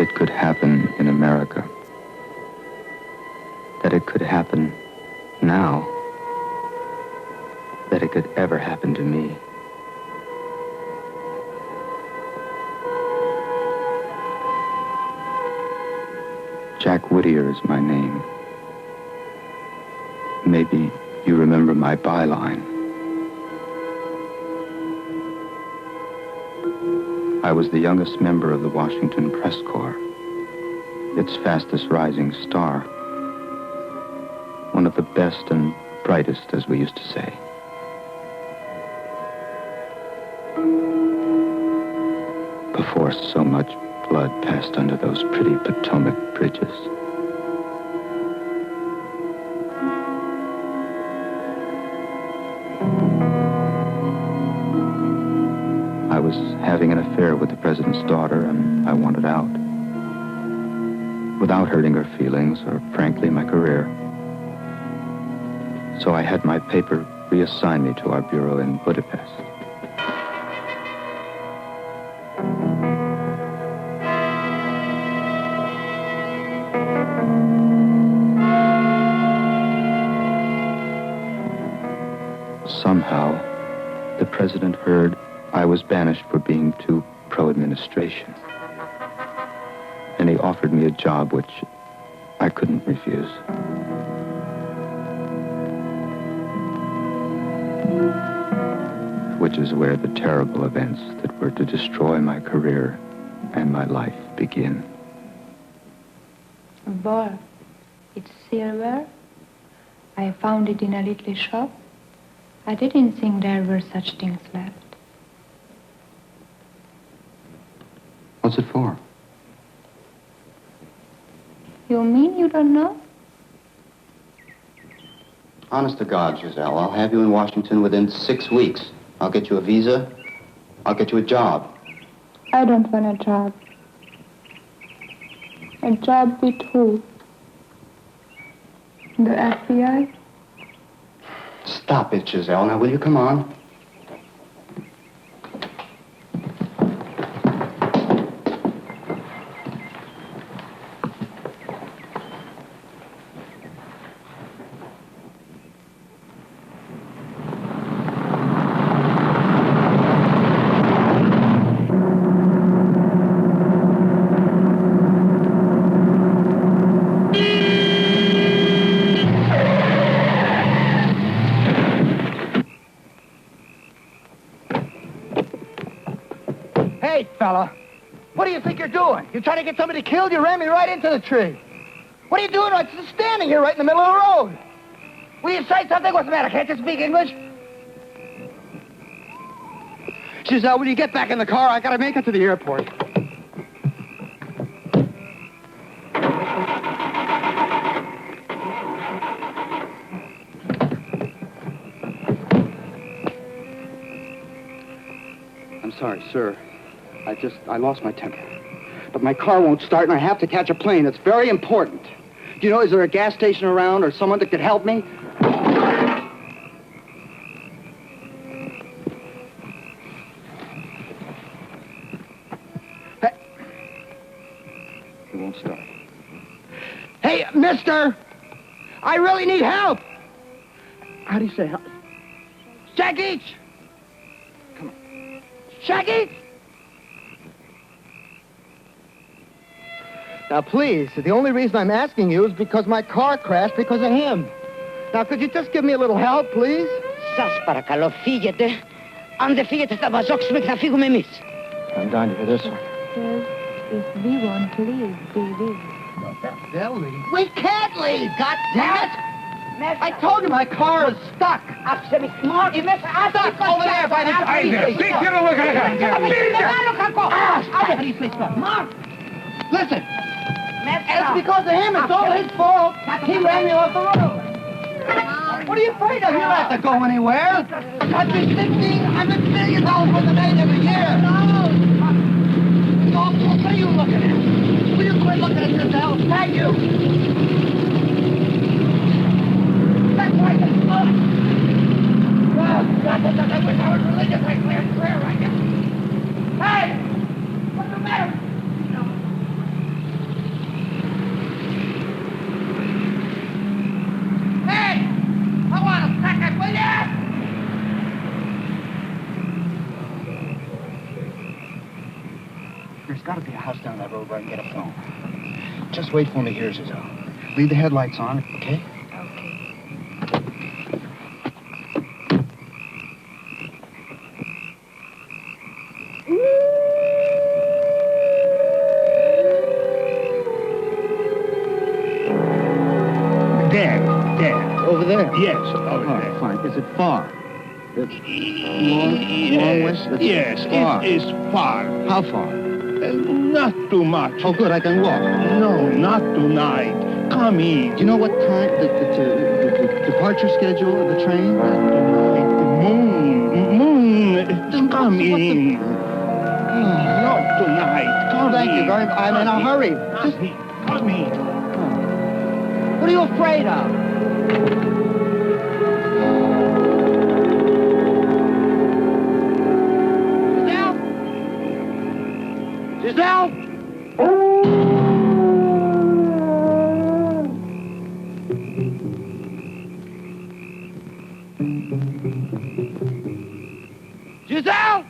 it could happen in America. That it could happen now. That it could ever happen to me. Jack Whittier is my name. Maybe you remember my byline. I was the youngest member of the Washington Press Corps, its fastest rising star. One of the best and brightest, as we used to say. Before so much blood passed under those pretty Potomac bridges. I was having an affair with the president's daughter, and I wanted out. Without hurting her feelings, or frankly, my career. So I had my paper reassign me to our bureau in Budapest. Somehow, the president heard I was banished for being too pro-administration. And he offered me a job which I couldn't refuse. Which is where the terrible events that were to destroy my career and my life begin. Boy, it's silver. I found it in a little shop. I didn't think there were such things left. What's it for? You mean you don't know? Honest to God, Giselle, I'll have you in Washington within 6 weeks. I'll get you a visa. I'll get you a job. I don't want a job. A job with who? The FBI? Stop it, Giselle. Now, will you come on? Fella, what do you think you're doing? You're trying to get somebody killed? You ran me right into the tree. What are you doing? I'm just standing here right in the middle of the road. Will you say something? What's the matter? Can't you speak English? Giselle, when you get back in the car, I gotta make it to the airport. I'm sorry, sir. I lost my temper. But my car won't start, and I have to catch a plane. It's very important. Do you know, is there a gas station around or someone that could help me? Hey. It won't start. Hey, mister! I really need help! How do you say help? Shaggy! Come on. Shaggy! Now, please, the only reason I'm asking you is because my car crashed because of him. Now, could you just give me a little help, please? Σας παρακαλώ, φύγετε. Αν δεν φύγετε, θα μαζόξουμε και θα φύγουμε εμείς. I'm dying to hear this one. If we want to leave, we leave. They'll leave. We can't leave, goddammit! I told you my car is stuck. Άψε με, Μάρκ. Stuck over there by the train. Mark! Listen, it's because of him. It's all his fault. He ran me off the road. What are you afraid of? You don't have to go anywhere. Country's $1,500 million worth of aid every year. No, what are you looking at? Will you quit looking at yourself? Thank you. That's right. Oh, God, I wish I was religious. I cleared prayer right now. Hey! What's the matter? got to be a house down that road where I can get a phone. Just wait for me here, Giselle. Leave the headlights on, okay? There. Over there? Yes, over Oh, there. fine. Is it far? It's long way? Yes, far. it is far. How far? Not too much. Oh, good. I can walk. No, not tonight. Come in. Do you know what time the departure schedule of the train? Moon. Come in. Not tonight. Come Thank in. you very much. I'm in a hurry. Just... Come in. What are you afraid of? Giselle? Giselle?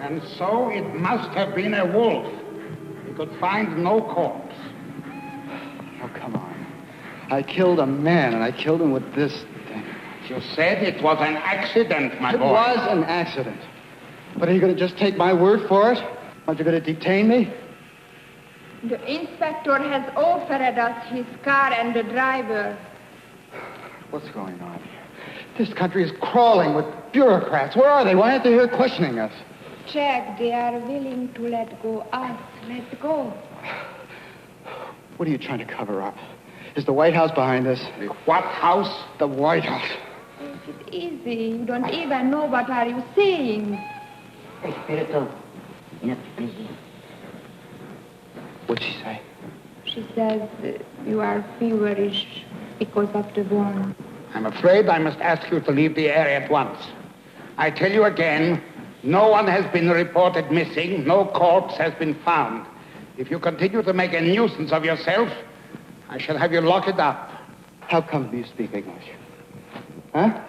And so it must have been a wolf. He could find no corpse. Oh, come on. I killed a man, and I killed him with this thing. You said it was an accident, my boy. It was an accident. But are you going to just take my word for it? Aren't you going to detain me? The inspector has offered us his car and the driver. What's going on here? This country is crawling with bureaucrats. Where are they? Why aren't they here questioning us? Jack, they are willing to let go us. Let go. What are you trying to cover up? Is the White House behind this? The what house? The White House. Take it easy. You don't even know what are you saying. What'd she say? She says you are feverish because of the wound. I'm afraid I must ask you to leave the area at once. I tell you again, no one has been reported missing. No corpse has been found. If you continue to make a nuisance of yourself, I shall have you lock it up. How come you speak English? Huh?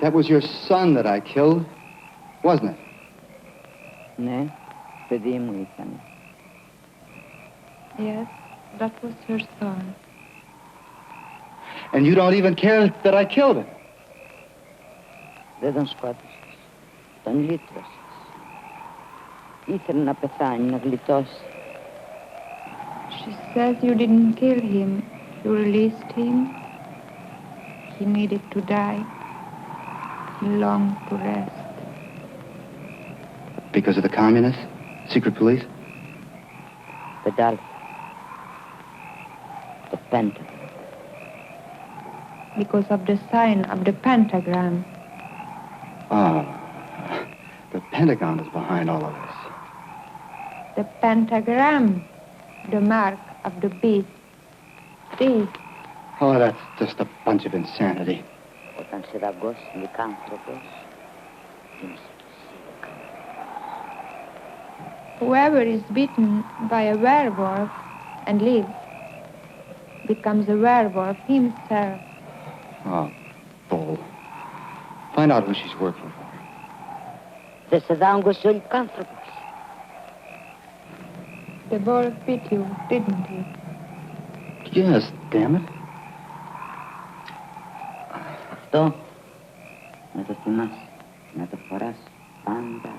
That was your son that I killed, wasn't it? Ne, vedi mój son. Yes, that was her son. And you don't even care that I killed him. Δεν σκότωσες. Τον λύτρωσες. Ήθελε να πεθάνει, να γλιτώσει. She says you didn't kill him. You released him. He needed to die. He longed to rest. Because of the communists? Secret police? The Dolphin. The Pentagon. because of the sign of the pentagram. Ah, the Pentagon is behind all of this. The pentagram, the mark of the beast. This. Oh, that's just a bunch of insanity. Όταν σε δαγκώσει λυκάνθρωπος, Whoever is bitten by a werewolf and lives becomes a werewolf himself. Oh, bull. Find out who she's working for. δεν σε δάγκωσε ο λυκάνθρωπος. The wolf bit you, didn't he? Yes, damn it. Αυτό να το θυμάσαι, να το φοράς πάντα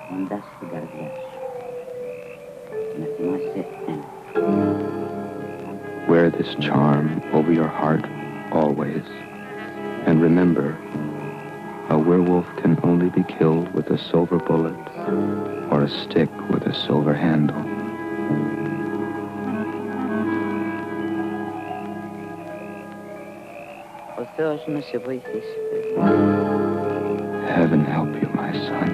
κοντά στην καρδιά σου. Να θυμάσαι ένα. Wear this charm over your heart always. And remember, a werewolf can only be killed with a silver bullet or a stick with a silver handle. Ο Θεός να σε βοηθήσει. Heaven help you, my son.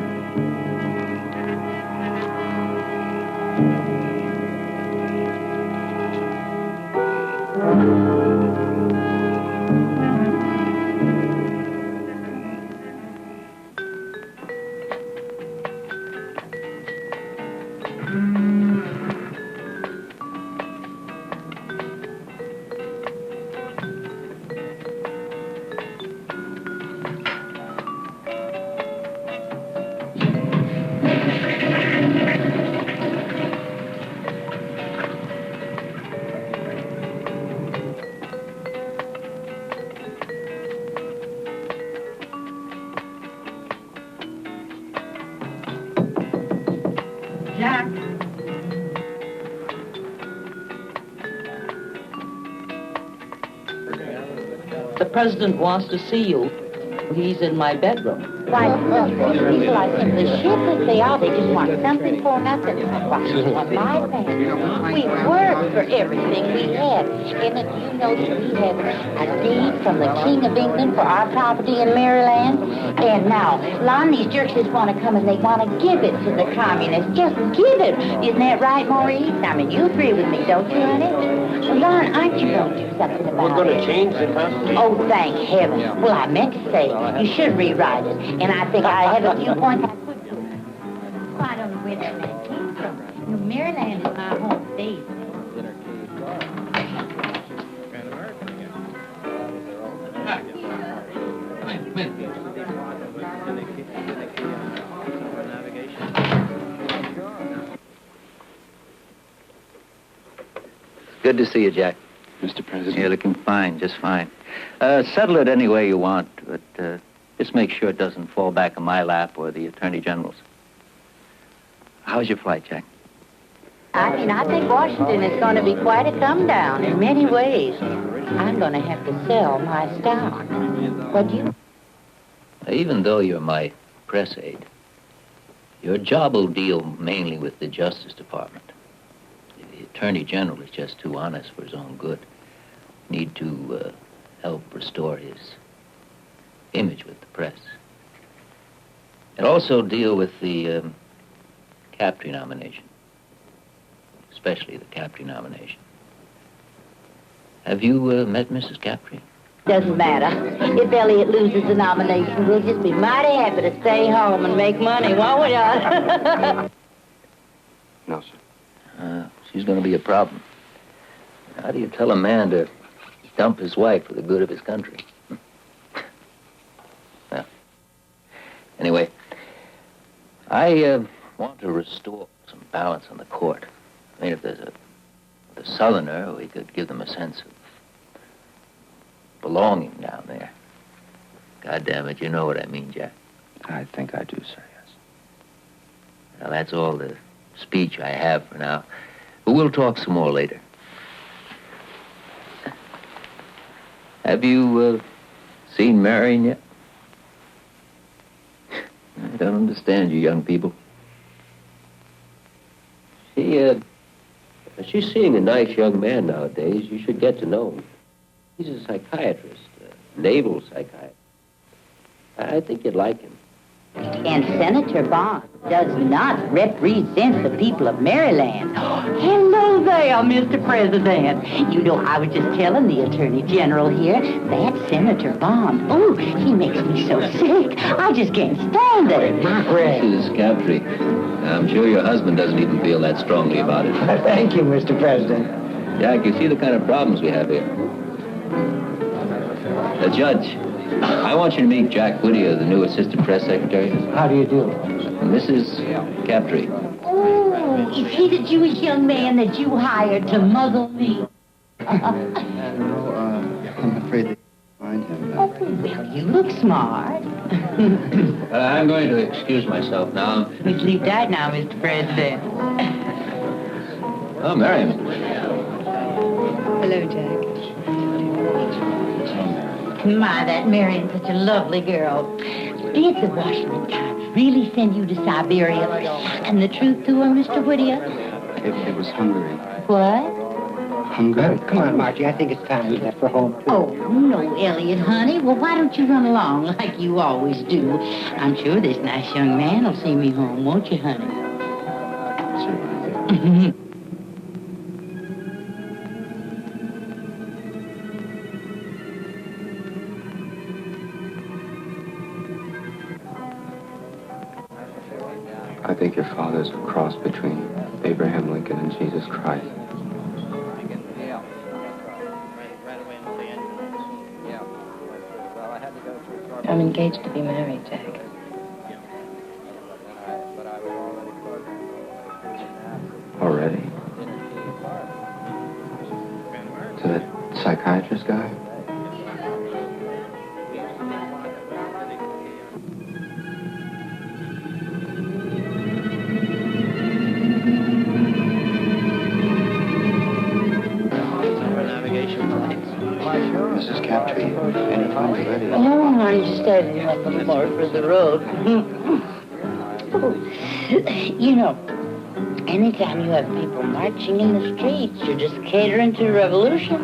Jack. The president wants to see you. He's in my bedroom. Why, people are simply shit as they are. They just want something for nothing. Why, my family, we worked for everything we had. And you know that we had a deed from the King of England for our property in Maryland. And now, Lon, these jerks just want to come and they want to give it to the communists. Just give it. Isn't that right, Maurice? I mean, you agree with me, don't you, honey? Well, Lon, aren't you going to do something about it? We're going to change the Constitution. Oh, thank heaven. Well, I meant to say, you should rewrite it. And I think I have a few points I could do. Well, I don't know where that man came from. You know, Maryland is my home state. Good to see you, Jack. Mr. President. You're looking fine, just fine. Settle it any way you want, but just make sure it doesn't fall back in my lap or the Attorney General's. How's your flight, Jack? I think Washington is going to be quite a come down in many ways. I'm going to have to sell my stock. What do you... Even though you're my press aide, your job will deal mainly with the Justice Department. The Attorney General is just too honest for his own good. Need to help restore his image with the press. And also deal with the Capri nomination, especially the Capri nomination. Have you met Mrs. Capri? Doesn't matter. If Elliot loses the nomination, we'll just be mighty happy to stay home and make money, won't we, No, sir. She's going to be a problem. How do you tell a man to dump his wife for the good of his country? Well, anyway, I want to restore some balance on the court. I mean, if there's a Southerner, we could give them a sense of belonging down there. God damn it, you know what I mean, Jack. I think I do, sir, yes. Now, that's all the speech I have for now. But we'll talk some more later. Have you seen Marion yet? I don't understand you young people. She's seeing a nice young man nowadays. You should get to know him. He's a psychiatrist. naval psychiatrist. I think you'd like him. And Senator Bond does not represent the people of Maryland. Hello there, Mr. President. You know, I was just telling the Attorney General here, that Senator Bond, oh, he makes me so sick. I just can't stand it. Mrs. Capri, I'm sure your husband doesn't even feel that strongly about it. Thank you, Mr. President. Jack, you see the kind of problems we have here. Judge, I want you to meet Jack Whittier, the new assistant press secretary. How do you do? Mrs. Capri. Oh, is he the Jewish young man that you hired to muzzle me? I'm afraid they find him. Oh, well, you look smart. I'm going to excuse myself now. We sleep tight now, Mr. President. Oh, Miriam. Hello, Jack. My, that Marion's such a lovely girl. Did the Washington Times really send you to Siberia? And the truth to her, Mr. Whittier? It was Hungary. What? Hungary? Come on, Margie. I think it's time we left for home, too. Oh, no, Elliot, honey. Well, why don't you run along like you always do? I'm sure this nice young man will see me home, won't you, honey? Certainly. I think your father's a cross between Abraham Lincoln and Jesus Christ. I'm engaged to be married, Jack. Already? To that psychiatrist guy? Mrs. Capri, any funds ready? Oh, I'm just adding a little more for the road. You know, anytime you have people marching in the streets, you're just catering to a revolution.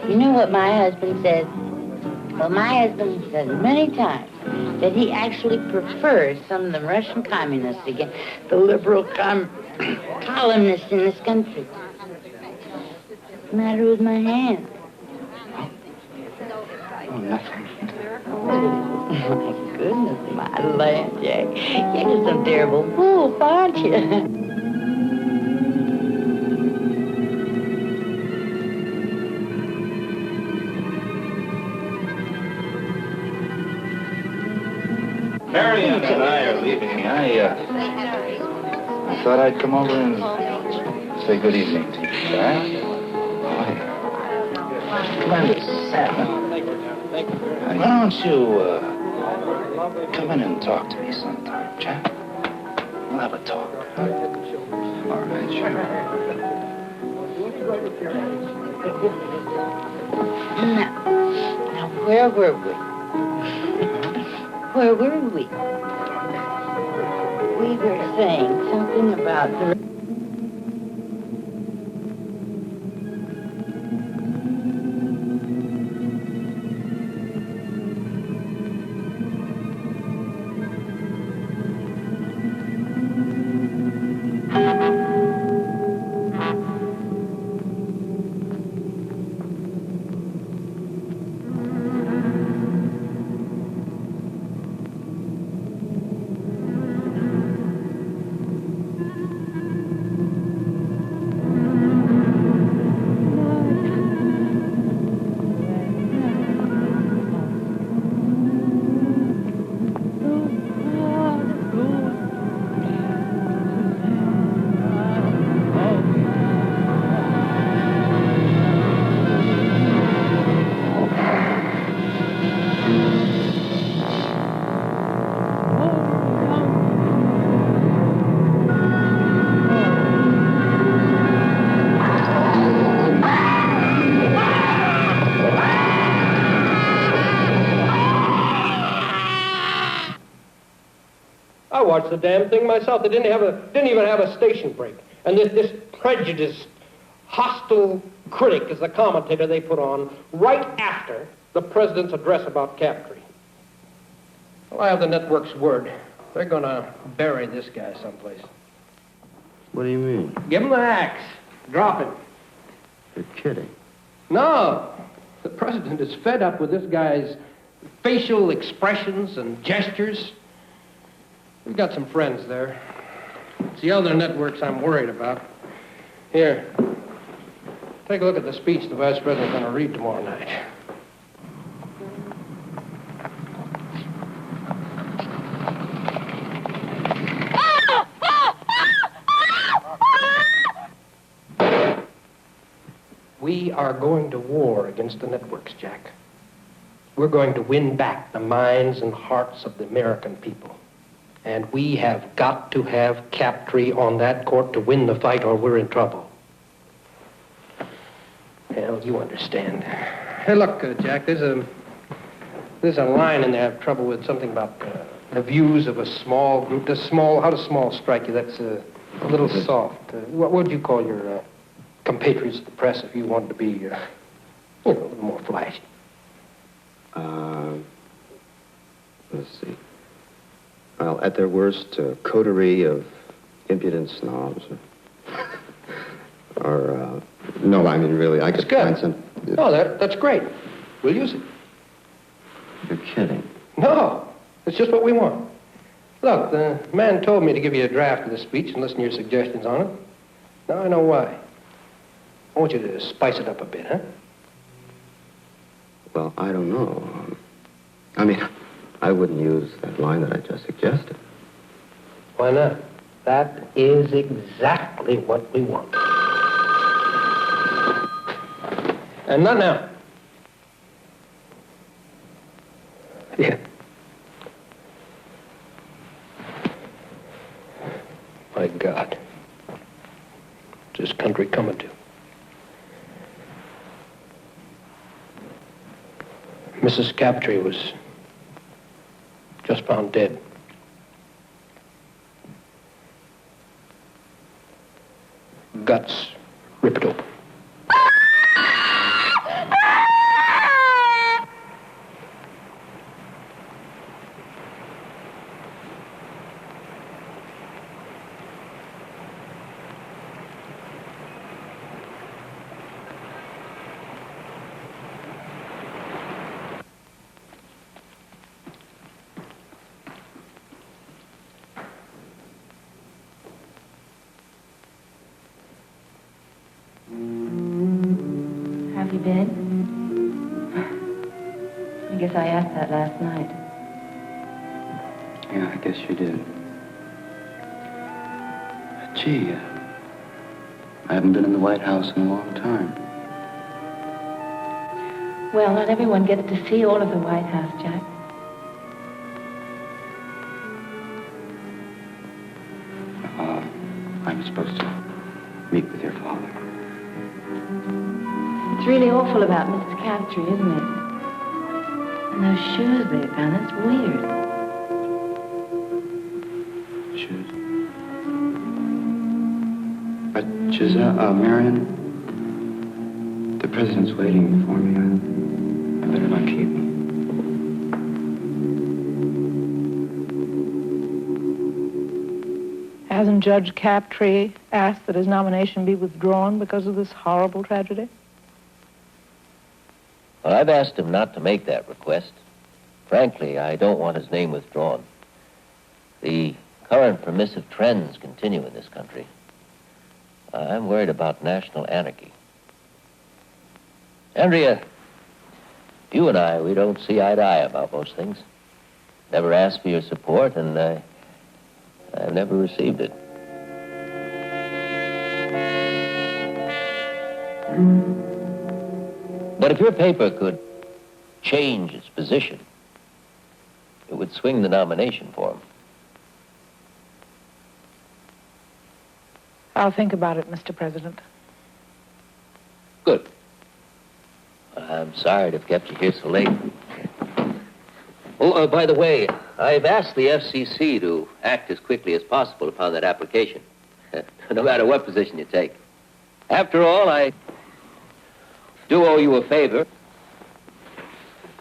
You know what my husband says? Well, my husband says many times that he actually prefers some of the Russian communists against the liberal columnists in this country. What's the matter with my hand? Oh, nothing. Oh, my goodness, my land, Jack. You're just some terrible fool, aren't you? Marion and I are leaving. I thought I'd come over and say good evening to you, Jack. Kind of sad. Why don't you come in and talk to me sometime, Jack? We'll have a talk. All right, sure. Now, where were we? Where were we? We were saying something about the... I watched the damn thing myself. They didn't even have a station break. And this prejudiced, hostile critic is the commentator they put on right after the president's address about Captree. Well, I have the network's word. They're gonna bury this guy someplace. What do you mean? Give him the axe. Drop it. You're kidding. No. The president is fed up with this guy's facial expressions and gestures. We've got some friends there. It's the other networks I'm worried about. Here. Take a look at the speech the vice president's going to read tomorrow night. We are going to war against the networks, Jack. We're going to win back the minds and hearts of the American people. And we have got to have Captree on that court to win the fight, or we're in trouble. Hell, you understand. Hey, look, Jack, there's a line in there I have trouble with, something about the views of a small group. How does small strike you? That's a little soft. What would you call your compatriots of the press if you wanted to be, a little more flashy? Let's see. Well, at their worst, a coterie of impudent snobs. Or, no, I mean, really, I could find some... Oh, that's great. We'll use it. You're kidding. No, it's just what we want. Look, the man told me to give you a draft of the speech and listen to your suggestions on it. Now I know why. I want you to spice it up a bit, huh? Well, I don't know. I mean, I wouldn't use that line that I just suggested. Why not? That is exactly what we want. And not now. Yeah. My God. What's this country coming to? Mrs. Captree was just found dead. Guts ripped open. Have you been? I guess I asked that last night. Yeah, I guess you did. Gee, I haven't been in the White House in a long time. Well, not everyone gets to see all of the White House, Jack. I'm supposed to meet with your father. It's really awful about Mrs. Captree, isn't it? And those shoes they found, that's weird. Shoes? Giselle, Marion, the president's waiting for me. I better not keep him. Hasn't Judge Captree asked that his nomination be withdrawn because of this horrible tragedy? Well, I've asked him not to make that request. Frankly, I don't want his name withdrawn. The current permissive trends continue in this country. I'm worried about national anarchy. Andrea, you and I, we don't see eye to eye about most things. Never asked for your support, and I've never received it. But if your paper could change its position, it would swing the nomination for him. I'll think about it, Mr. President. Good. I'm sorry to have kept you here so late. Oh, by the way, I've asked the FCC to act as quickly as possible upon that application, no matter what position you take. After all, I do owe you a favor.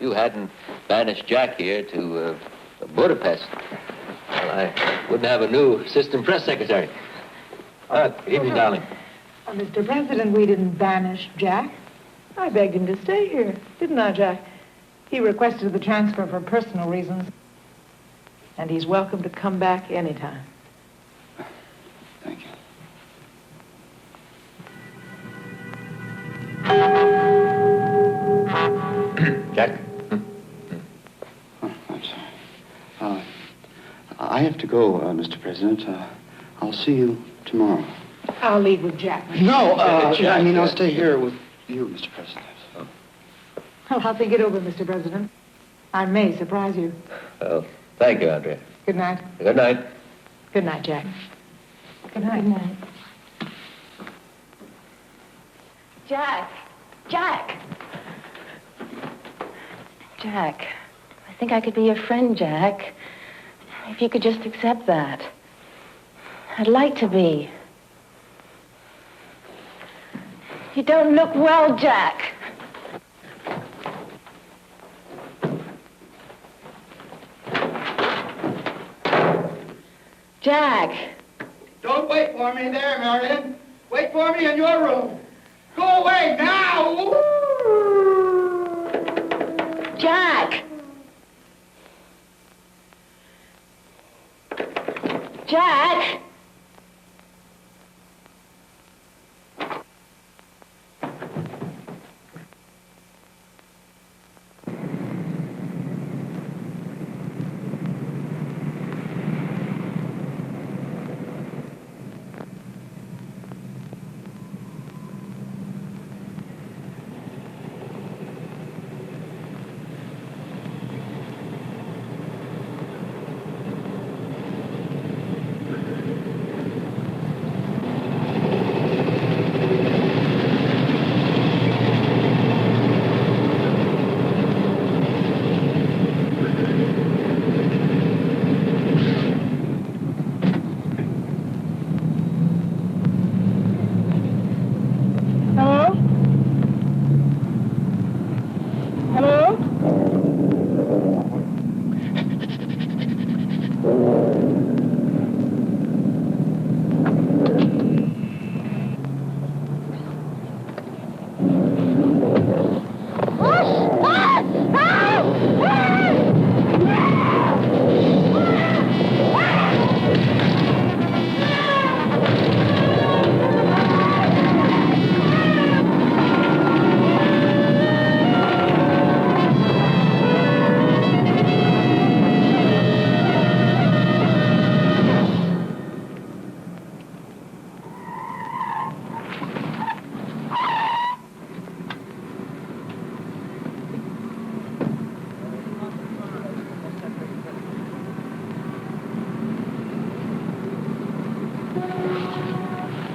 you hadn't banished Jack here to Budapest, well, I wouldn't have a new assistant press secretary. Evening, darling. Mr. President, we didn't banish Jack. I begged him to stay here, didn't I, Jack? He requested the transfer for personal reasons, and he's welcome to come back anytime. Thank you. Jack? Oh, I'm sorry. I have to go, Mr. President. I'll see you tomorrow. I'll leave with Jack. No, Jack, I mean, I'll stay here with you, Mr. President. Well, I'll think it over, Mr. President. I may surprise you. Well, thank you, Andrea. Good night. Good night. Good night, Jack. Good night. Good night. Jack! Jack! Jack, I think I could be your friend, Jack. If you could just accept that. I'd like to be. You don't look well, Jack. Jack! Don't wait for me there, Marion. Wait for me in your room. Go away now! Jack! Jack!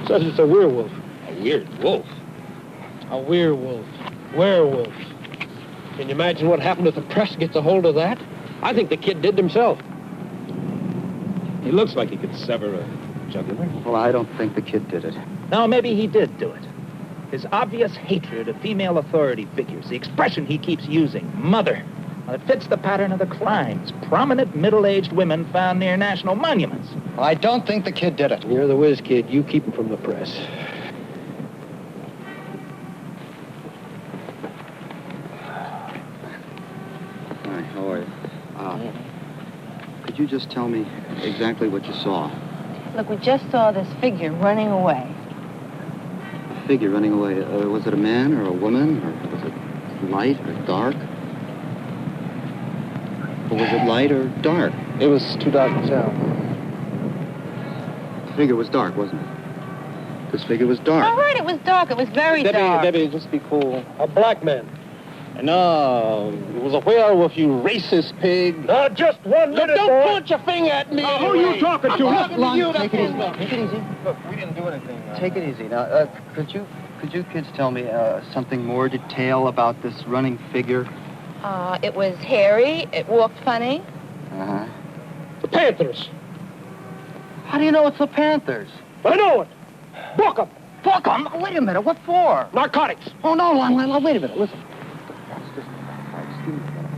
Says it's a werewolf. A weird wolf. A werewolf. Werewolf. Can you imagine what happened if the press gets a hold of that? I think the kid did himself. He looks like he could sever a jugular. Well, I don't think the kid did it. No, maybe he did do it. His obvious hatred of female authority figures, the expression he keeps using, mother, well, it fits the pattern of the crimes. Prominent middle-aged women found near national monuments. I don't think the kid did it. You're the whiz kid. You keep him from the press. Hi, how are you? Could you just tell me exactly what you saw? Look, we just saw this figure running away. A figure running away. Was it a man or a woman? Or was it light or dark? Or was it light or dark? It was too dark to tell. The figure was dark, wasn't it? This figure was dark. All right, it was dark. It was very dark. Debbie, just be cool. A black man. No, it was a werewolf, you racist pig. Just 1 minute, Don't boy. point your finger at me. Who are you talking to? Take it easy. Take it easy. Look, we didn't do anything. Take it easy. Now, could you kids tell me something more detail about this running figure? It was hairy. It walked funny. Uh-huh. The Panthers. How do you know it's the Panthers? I know it. Book 'em. Fuck 'em. Wait a minute. What for? Narcotics. Oh, no, wait a minute. Listen. Excuse me.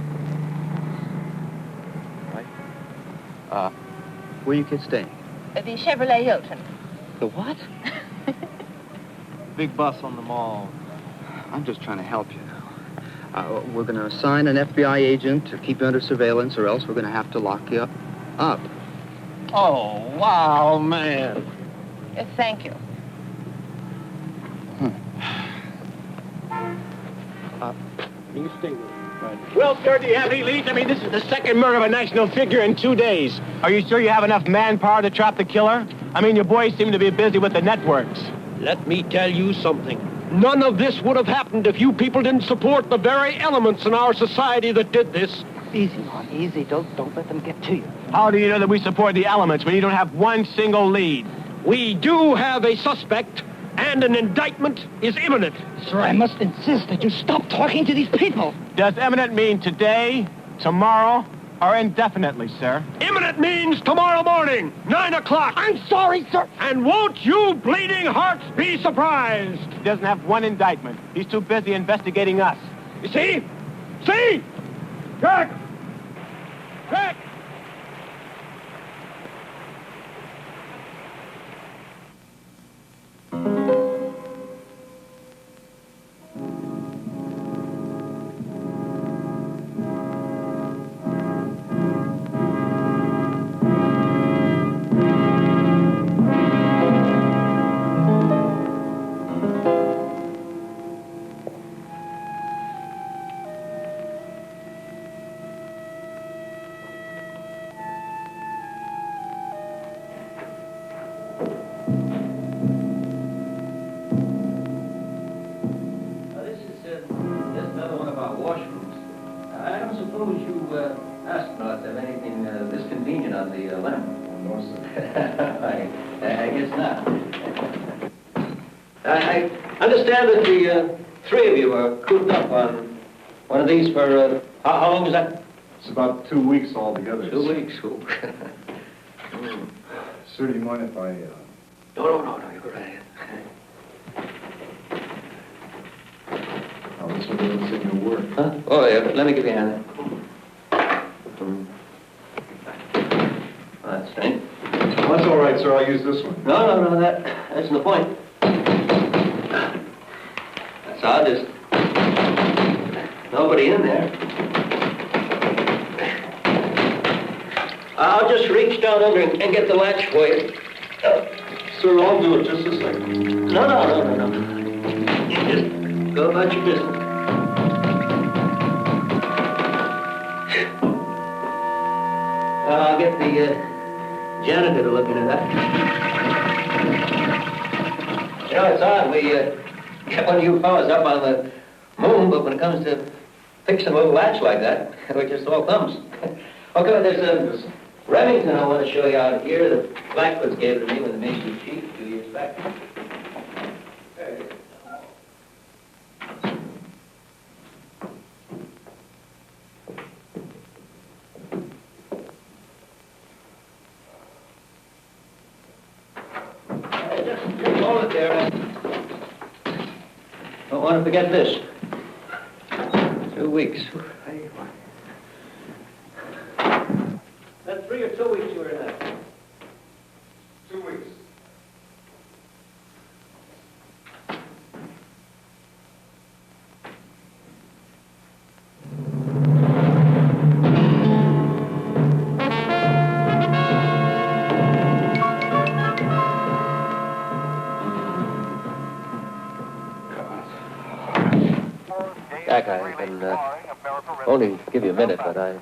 Where are you kids staying? The Chevrolet Hilton. The what? Big bus on the mall. I'm just trying to help you now. We're going to assign an FBI agent to keep you under surveillance, or else we're going to have to lock you up. Oh, wow, man. Thank you. You stay with Well, sir, do you have any leads? I mean, this is the second murder of a national figure in 2 days. Are you sure you have enough manpower to trap the killer? I mean, your boys seem to be busy with the networks. Let me tell you something. None of this would have happened if you people didn't support the very elements in our society that did this. Easy, Mark, easy. Don't let them get to you. How do you know that we support the elements when you don't have one single lead? We do have a suspect, and an indictment is imminent. Sir, I must insist that you stop talking to these people. Does imminent mean today, tomorrow, or indefinitely, sir? Imminent means tomorrow morning, 9 o'clock. I'm sorry, sir. And won't you bleeding hearts be surprised? He doesn't have one indictment. He's too busy investigating us. You see? See? Jack! Jack! I understand that the three of you are cooped up on one of these for, how long is that? It's about 2 weeks altogether. 2 weeks. Sir, do you mind if I... No, you're right. Oh, this will be able to take no work. Huh? Oh, yeah, but let me give you a hand. That's strange. Well, that's all right, sir. I'll use this one. No, that isn't the point. That's odd, there's nobody in there. I'll just reach down under and get the latch for you. Sir, I'll do it just a second. No. You just go about your business. I'll get the janitor to look into that. You know, it's odd. We get one of you fellas up on the moon, but when it comes to fixing a little latch like that, we're just all thumbs. Okay, there's Remington I want to show you out here. The Blackwoods gave it to me when they made you chief 2 years back. There it is. Just hold it there. Don't want to forget this. 2 weeks. That 3 or 2 weeks you were in that? 2 weeks. Jack, I can only give you a minute, but I'd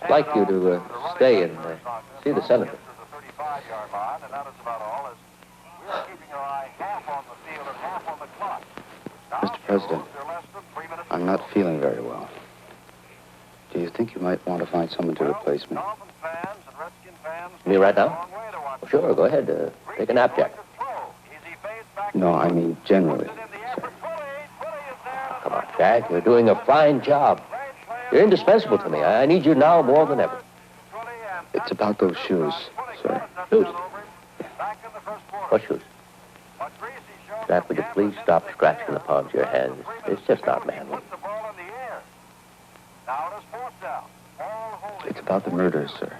like you to stay and see the senator. Mr. President, I'm not feeling very well. Do you think you might want to find someone to replace me? Me right now? Well, sure, go ahead. Take a nap, Jack. No, I mean generally. Come on, Jack. You're doing a fine job. You're indispensable to me. I need you now more than ever. It's about those shoes, sir. Shoes? What shoes? Jack, would you please stop scratching the palms of your hands? It's just not manly. It's about the murders, sir.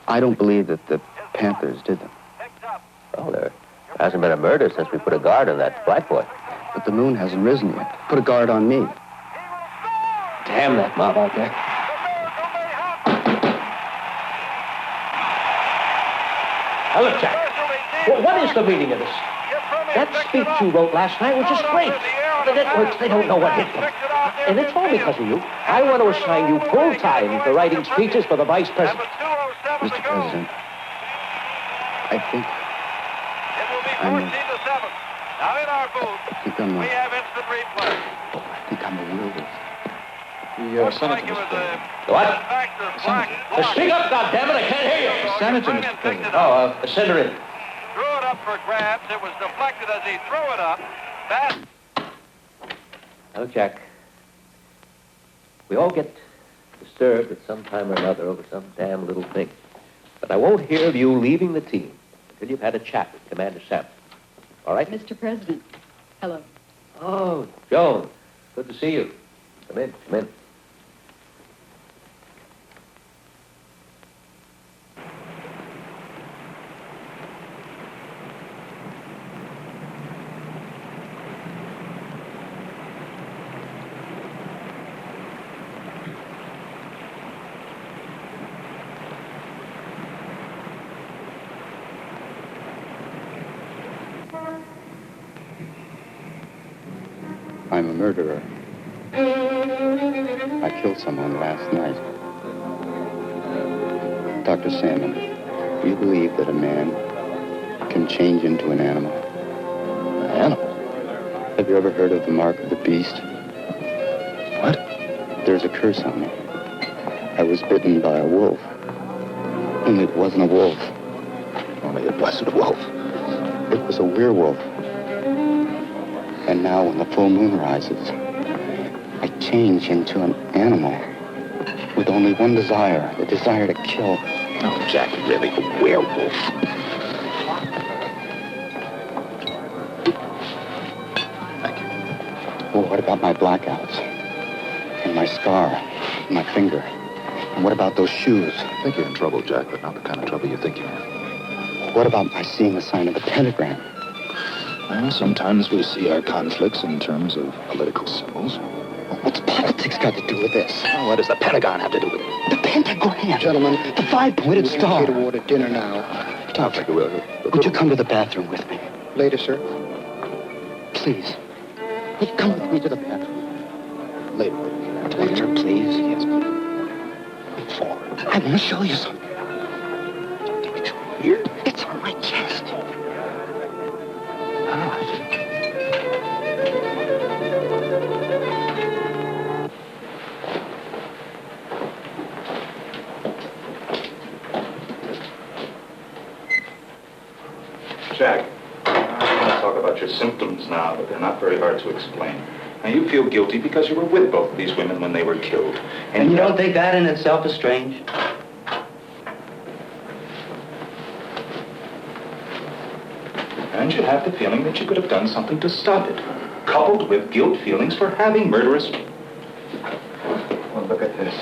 I don't believe that the Panthers did them. Well, there hasn't been a murder since we put a guard on that black boy. But the moon hasn't risen yet. Put a guard on me. Damn that mob out there. Now, look, Jack. Well, what is the meaning of this? That speech you wrote last night was just great. The networks, they don't know what hit them. And it's all because of you. I want to assign you full time for writing speeches for the vice president. Mr. President, I think I'm a werewolf. The senator, Mr. President. What? Senator. Speak up, goddammit, I can't hear you. Senator, Mr. President. Oh, send her in. Threw it up for grabs. It was deflected as he threw it up. Now, Jack, we all get disturbed at some time or another over some damn little thing. But I won't hear of you leaving the team until you've had a chat with Commander Sam. All right? Mr. President, hello. Oh, Joan, good to see you. Come in, come in. I'm a murderer. I killed someone last night. Dr. Salmon, do you believe that a man can change into an animal? An animal? Have you ever heard of the mark of the beast? What? There's a curse on me. I was bitten by a wolf. And it wasn't a wolf. Only it wasn't a wolf. It was a werewolf. And now when the full moon rises, I change into an animal with only one desire, the desire to kill. Oh, Jack, really, a werewolf. Thank you. Well, what about my blackouts? And my scar? And my finger? And what about those shoes? I think you're in trouble, Jack, but not the kind of trouble you think you're in. What about my seeing the sign of the pentagram? Well, sometimes we see our conflicts in terms of political symbols. What's politics got to do with this? Well, what does the Pentagon have to do with it? The pentagram! Gentlemen, the five-pointed star. To order dinner now. Doctor, would you come to the bathroom with me? Later, sir. Please. Would you come with me to the bathroom? Later. Later, please. Yes. I want to show you something. Here? It's on my chest. Jack, I want to talk about your symptoms now, but they're not very hard to explain. Now, you feel guilty because you were with both of these women when they were killed. And you don't think that in itself is strange? And you have the feeling that you could have done something to stop it, coupled with guilt feelings for having murderous... Well, look at this.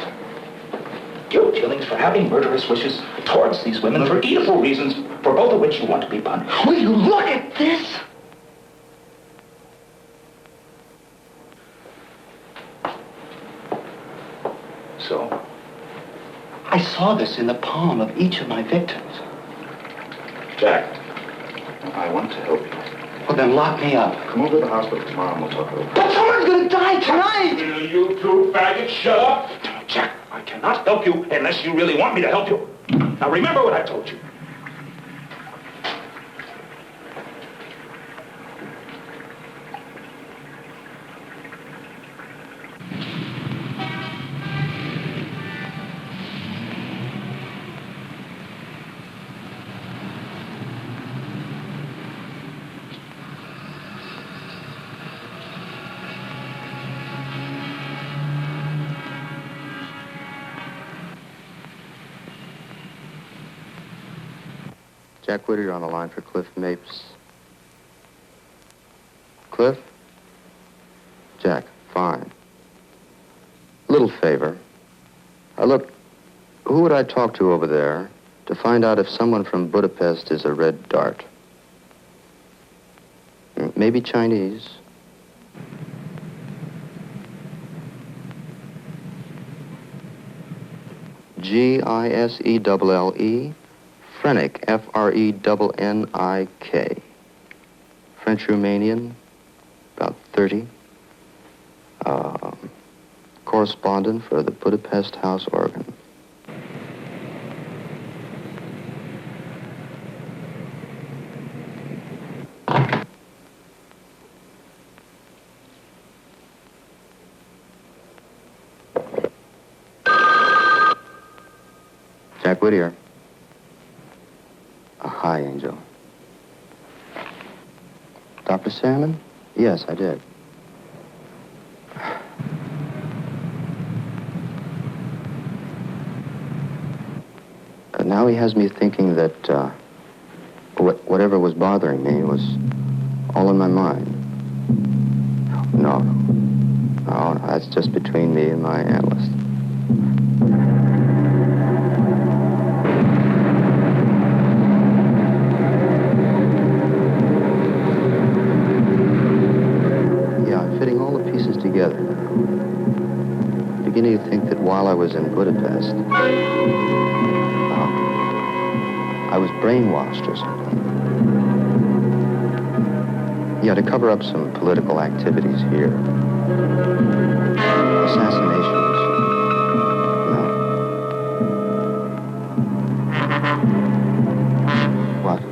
Guilt feelings for having murderous wishes towards these women for evil reasons, for both of which you want to be punished. Will you look at this? So? I saw this in the palm of each of my victims. Jack, I want to help you. Well, then lock me up. Come over to the hospital tomorrow and we'll talk it over. But someone's gonna die tonight! Will you two faggots shut up? Jack, I cannot help you unless you really want me to help you. Now remember what I told you. Jack Whittier on the line for Cliff Mapes. Cliff? Jack, fine. Little favor. Look, who would I talk to over there to find out if someone from Budapest is a red dart. Maybe Chinese. Gisselle, Frenick, Frennik. French Romanian, about 30. Correspondent for the Budapest House Organ. Jack Whittier. Hi, Angel. Dr. Salmon? Yes, I did. Now he has me thinking that whatever was bothering me was all in my mind. No, that's just between me and my analyst. Yeah, I'm fitting all the pieces together now. I'm beginning to think that while I was in Budapest, I was brainwashed or something. Yeah, to cover up some political activities here. Assassinations. No. What?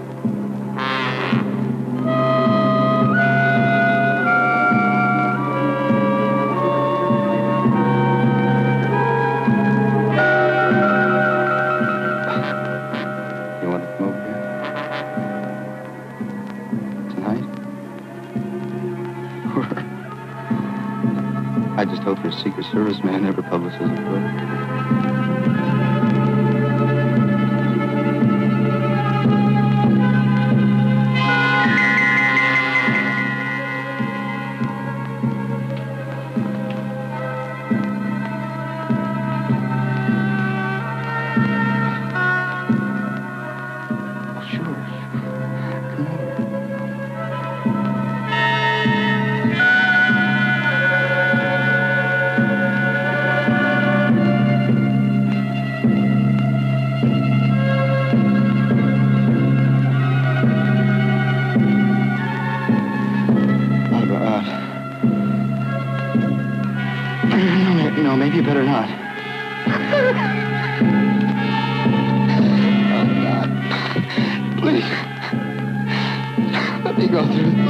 I just hope your Secret Service man never publishes a book. No, maybe you better not. Oh, God. Please. Let me go through this.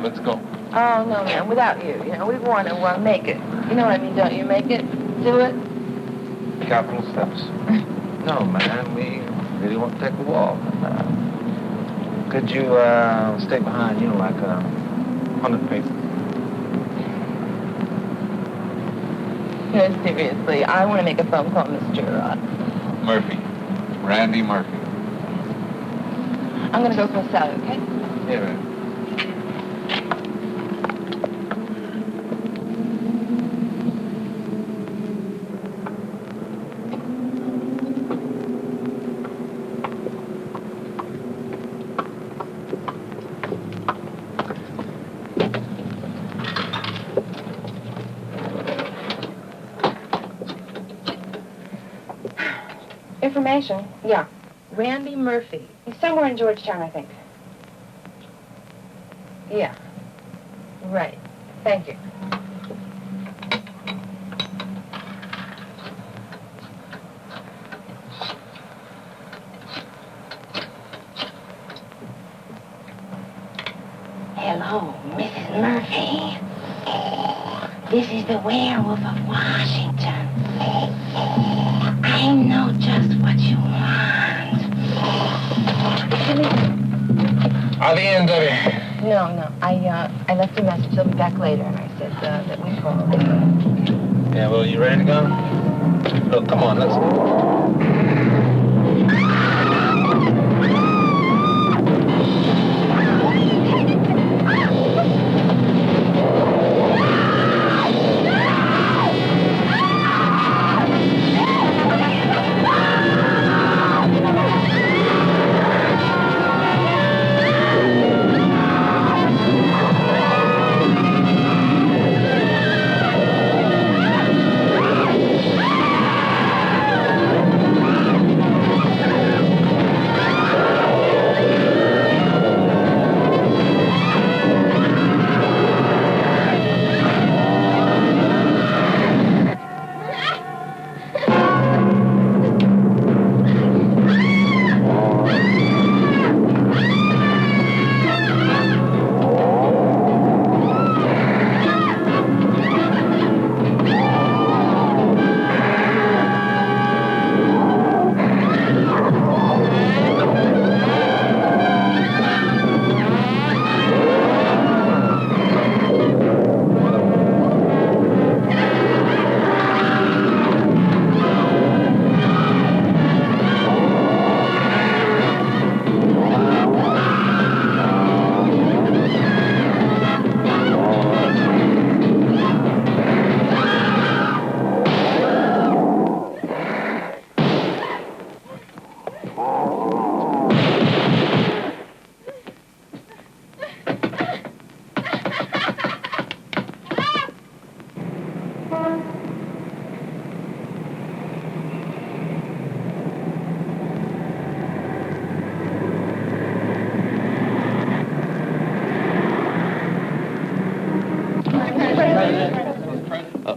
Let's go. Oh, no, man, without you. You know, we've won and we'll make it. You know what I mean, don't you? Make it. Do it. Capital steps. No, man, we really want to take a walk. Could you stay behind, like 100 paces? No, seriously, I want to make a phone call, Mr. Murphy. Randy Murphy. I'm going to go for a salad, okay? Yeah, man. Information? Yeah. Randy Murphy. He's somewhere in Georgetown, I think. Yeah. Right. Thank you. Hello, Mrs. Murphy. This is the werewolf of Washington. I know just what you want. Are the end, Debbie? No. I left a message. He'll be back later, and I said that we called. Yeah, well, you ready to go? Look, come on, let's go.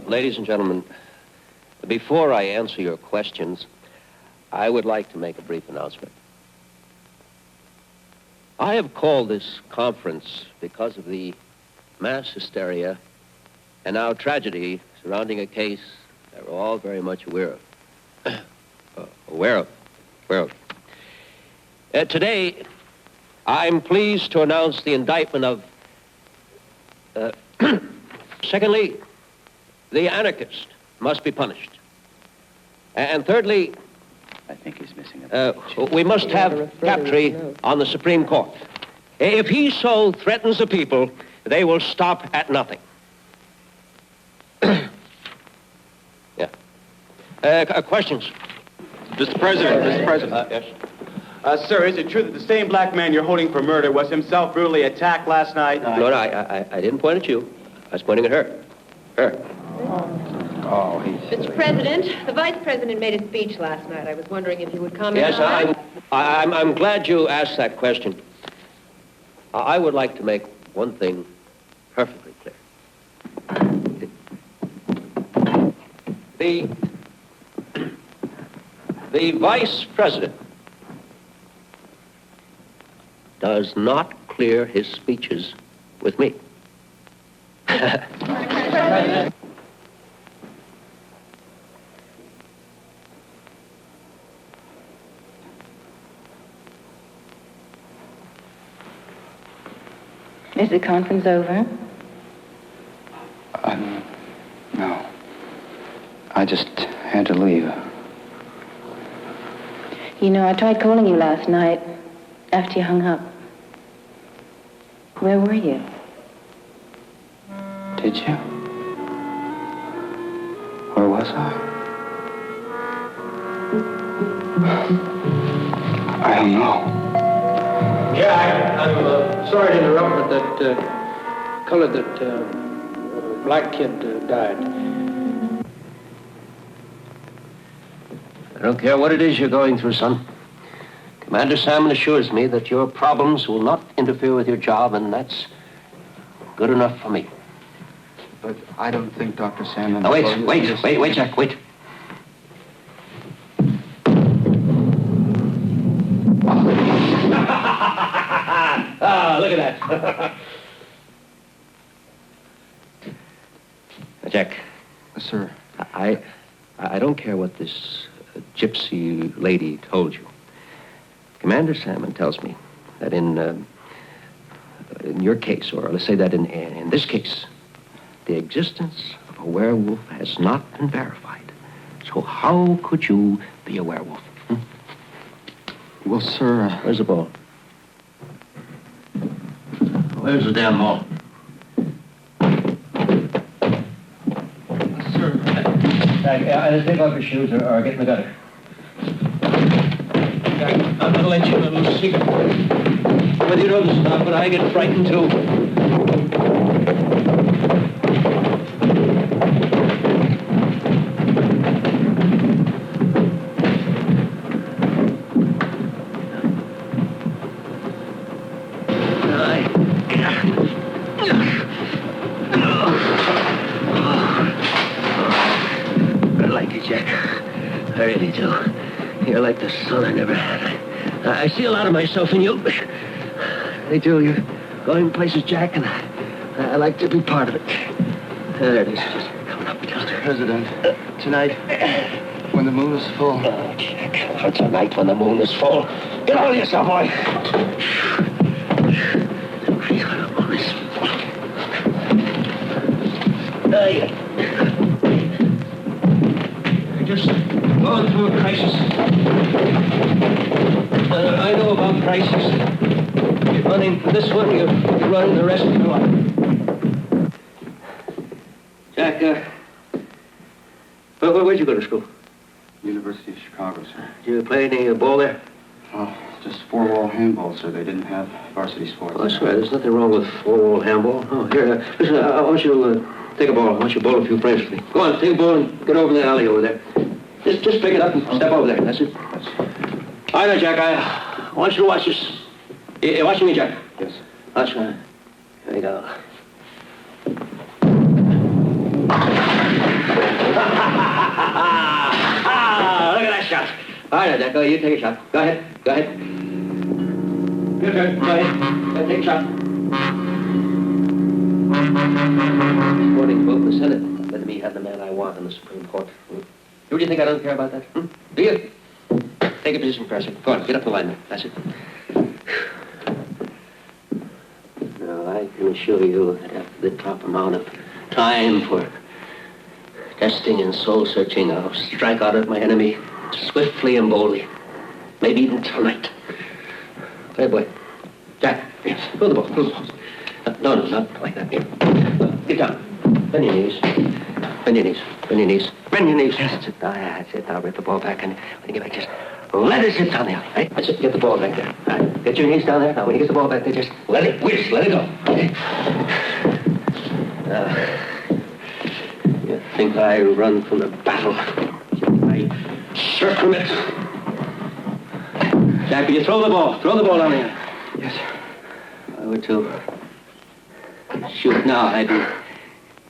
Ladies and gentlemen, before I answer your questions, I would like to make a brief announcement. I have called this conference because of the mass hysteria and now tragedy surrounding a case that we're all very much aware of. Today, I'm pleased to announce the indictment of, secondly, the anarchist must be punished. And thirdly, I think he's missing we must have Captree on the Supreme Court. If he so threatens the people, they will stop at nothing. Yeah. Questions? Mr. President. Yes. Sir, is it true that the same black man you're holding for murder was himself brutally attacked last night? No, I didn't point at you. I was pointing at her. Her. Oh, Mr. President, the Vice President made a speech last night. I was wondering if you would comment Yes, on that. I'm glad you asked that question. I would like to make one thing perfectly clear. The Vice President does not clear his speeches with me. Is the conference over? No. I just had to leave. You know, I tried calling you last night after you hung up. Where were you? Did you? Where was I? I don't know. Yeah, I'm sorry to interrupt, but that black kid died. I don't care what it is you're going through, son. Commander Salmon assures me that your problems will not interfere with your job, and that's good enough for me. But I don't think Dr. Salmon... Now, wait, Jack, wait. Ah, look at that. Jack. Sir. I don't care what this gypsy lady told you. Commander Salmon tells me that in your case, or let's say that in this case, the existence of a werewolf has not been verified. So how could you be a werewolf? Well, sir... Where's the ball? Where's the damn ball? Sir... Take off your shoes or get in the gutter. I'm gonna let you in a little secret. Whether you know this or not, but I get frightened too. I like you, Jack. I really do. You're like the son I never had. I see a lot of myself in you. I do. You're going places, Jack, and I like to be part of it. There it is. Just coming up. Mr. President, tonight, when the moon is full... Oh, Jack. For tonight, when the moon is full. Get hold of yourself, boy. Just going through a crisis. I know about crises. You're running for this one, you're running the rest of your life. Jack, where'd you go to school? University of Chicago, sir. Did you play any ball there? Oh, just four-wall handball, sir. They didn't have varsity sports. Oh, that's right. There's nothing wrong with four-wall handball. Oh, here, listen, I want you to take a ball. I want you to bowl a few frames for me. Go on, take a ball and get over in the alley over there. Just pick it up and step over there. That's it. All right, Jack, I want you to watch this. You watching me, Jack? Yes. Watch me. There you go. Look at that shot. All right, Jack, you take a shot. Go ahead. Your turn. Go ahead. Take a shot. According to both the Senate, letting me have the man I want in the Supreme Court. Do you think I don't care about that? Do you? Take a position, President. Go on, get up the line there. That's it. Now, I can assure you that after the proper amount of time for testing and soul-searching, I'll strike out at my enemy swiftly and boldly. Maybe even tonight. Hey, boy. Jack, yes. Throw the ball. No, not like that. Here. Get down. Bend your knees. Bend your knees. Yes. That's it. Now rip the ball back, and when you get back, just let it zip down the alley, right? That's it. Get the ball back there. All right. Get your knees down there. Now, when you get the ball back there, just let it whiz. Let it go. Okay. You think I run from the battle? I circumvent. Jack, will you throw the ball? Throw the ball down there. Yes. I would too. Shoot now. I'd be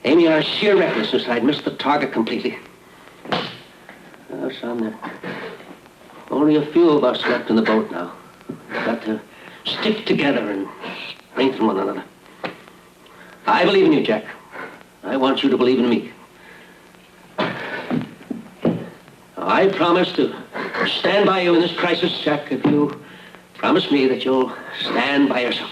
aiming on sheer recklessness. I'd miss the target completely. Oh, son, there only a few of us left in the boat now. We've got to stick together and strengthen one another. I believe in you, Jack. I want you to believe in me. I promise to stand by you in this crisis, Jack, if you promise me that you'll stand by yourself.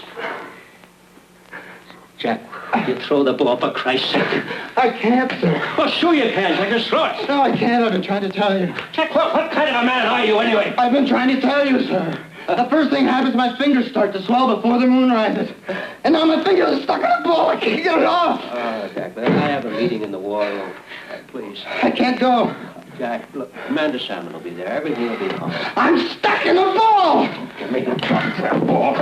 You throw the ball, for Christ's sake. I can't, sir. Well, sure you can, Jack. Just throw it. No, I can't. I've been trying to tell you. Jack, what kind of a man are you, anyway? I've been trying to tell you, sir. The first thing happens, my fingers start to swell before the moon rises. And now my fingers are stuck in a ball. I can't get it off. Jack, I have a meeting in the war room. Please. I can't go. Jack, look, Amanda Salmon will be there. Everything will be fine. I'm stuck in a ball. Give me the drop for that ball.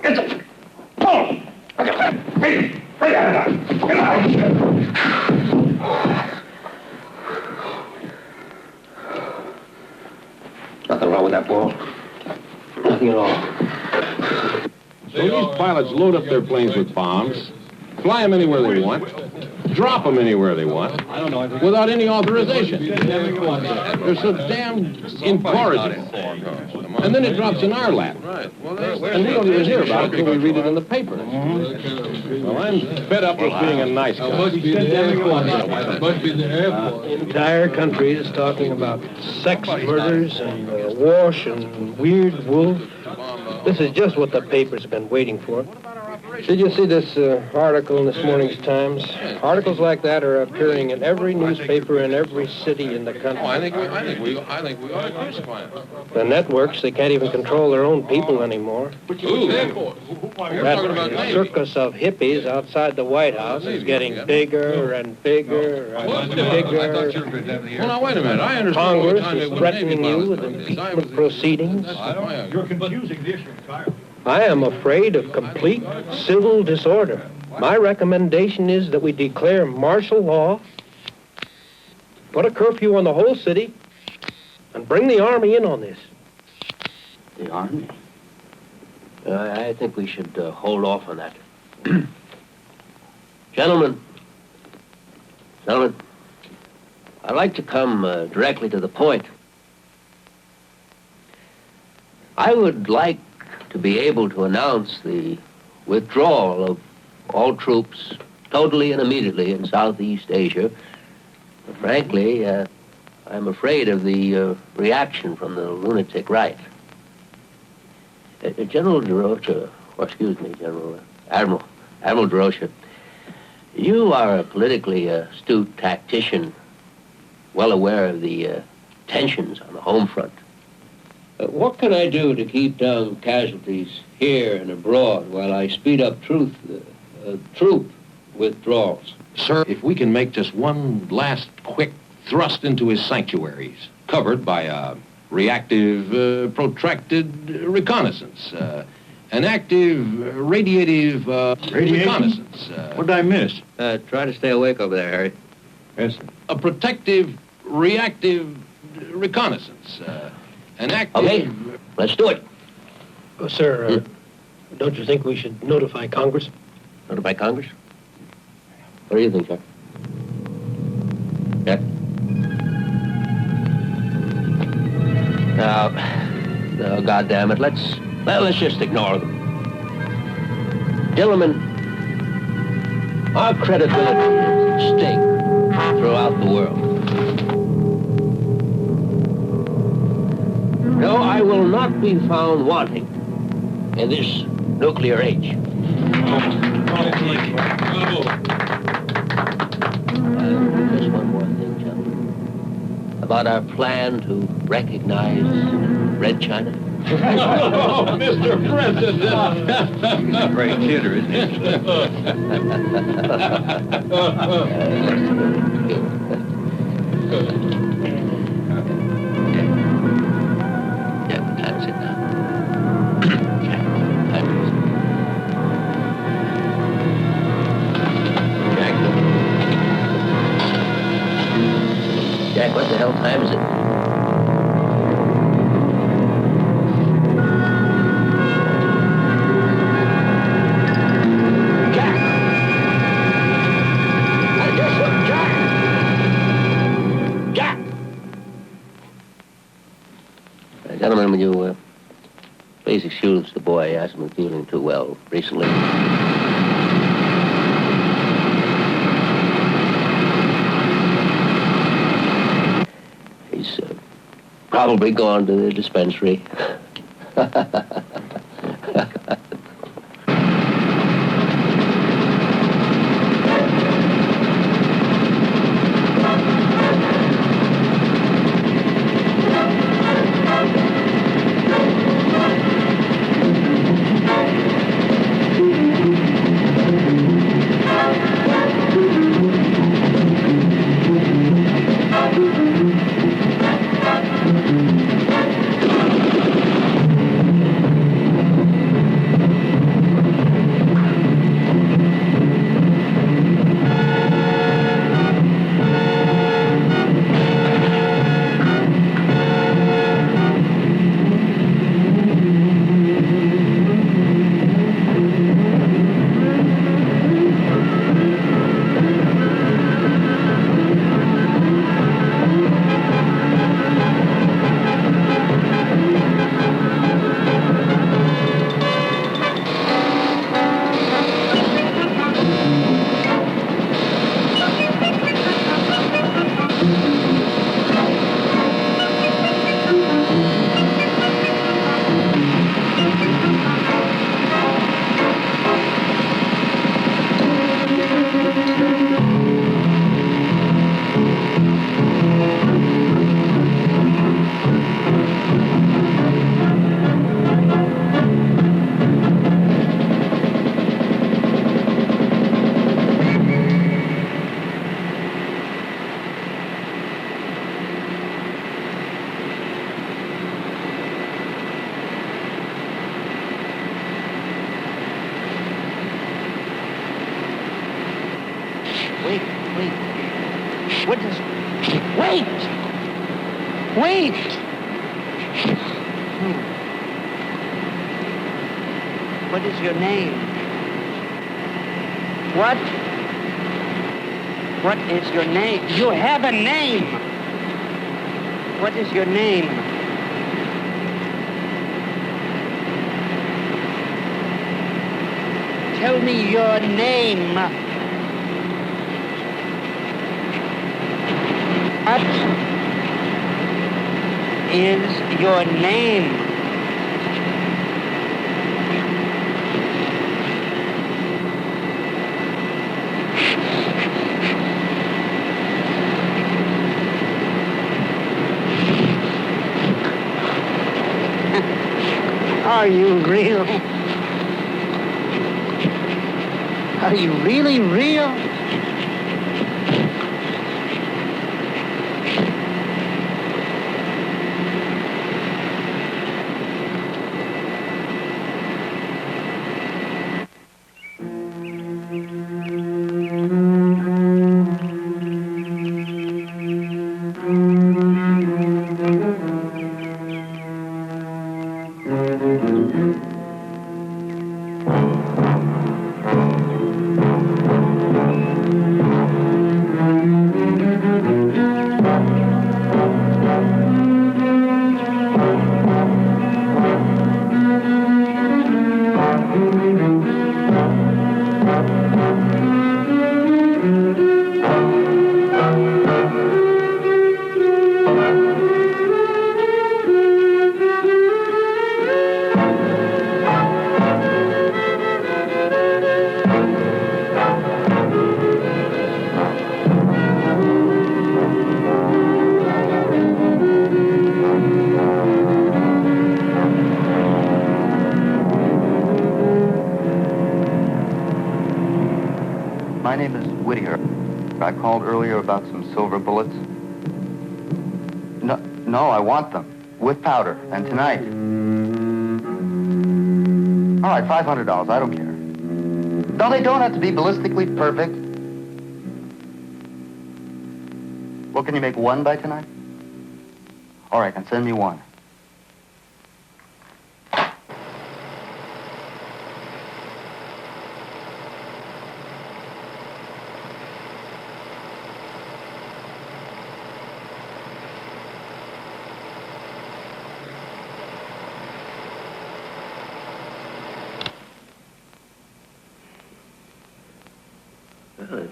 It's a ball. Nothing wrong with that ball. Nothing at all. So these pilots load up their planes with bombs, fly them anywhere they want, drop them anywhere they want, without any authorization. They're so damn incorrigible. And then it drops in our lap. And we don't even hear about it until we read it in the paper. Well, I'm fed up with being a nice guy. Entire country is talking about sex murders and wash and weird wolf. This is just what the paper's been waiting for. Did you see this article in this morning's Times? Articles like that are appearing in every newspaper in every city in the country. I think we ought to crucify him. The networks, they can't even control their own people anymore. That circus of hippies outside the White House is getting bigger and bigger and bigger. Well, now, wait a minute. I understand. Congress is threatening you with impeachment proceedings. You're confusing the issue entirely. I am afraid of complete civil disorder. My recommendation is that we declare martial law, put a curfew on the whole city, and bring the Army in on this. The Army? I think we should hold off on that. Gentlemen, I'd like to come directly to the point. I would like to be able to announce the withdrawal of all troops totally and immediately in Southeast Asia. But frankly, I'm afraid of the reaction from the lunatic right. General DeRocha, Admiral DeRocha, you are a politically astute tactician, well aware of the tensions on the home front. What can I do to keep down casualties here and abroad while I speed up troop withdrawals? Sir, if we can make just one last quick thrust into his sanctuaries, covered by a reactive, protracted reconnaissance, an active, radiative reconnaissance. What did I miss? Try to stay awake over there, Harry. Yes, sir. A protective, reactive reconnaissance. An active... Okay, let's do it. Sir, don't you think we should notify Congress? Notify Congress? What do you think, Jack? Jack? No, goddamn it, let's just ignore them. Gentlemen, our credibility is at stake throughout the world. No, I will not be found wanting in this nuclear age. Just one more thing, gentlemen. About our plan to recognize Red China. Oh, Mr. President! He's a great kidder, isn't Jack, what the hell time is it? Jack! I guess what, Jack? Jack! Gentlemen, will you please excuse the boy? He hasn't been feeling too well recently. Probably gone to the dispensary. Wait. What is... Wait! What is your name? What? What is your name? You have a name! What is your name? Tell me your name. What is your name? Are you real? Are you really real? I called earlier about some silver bullets. No, I want them. With powder. And tonight. All right, $500. I don't care. No, they don't have to be ballistically perfect. Well, can you make one by tonight? All right, then send me one. Well, if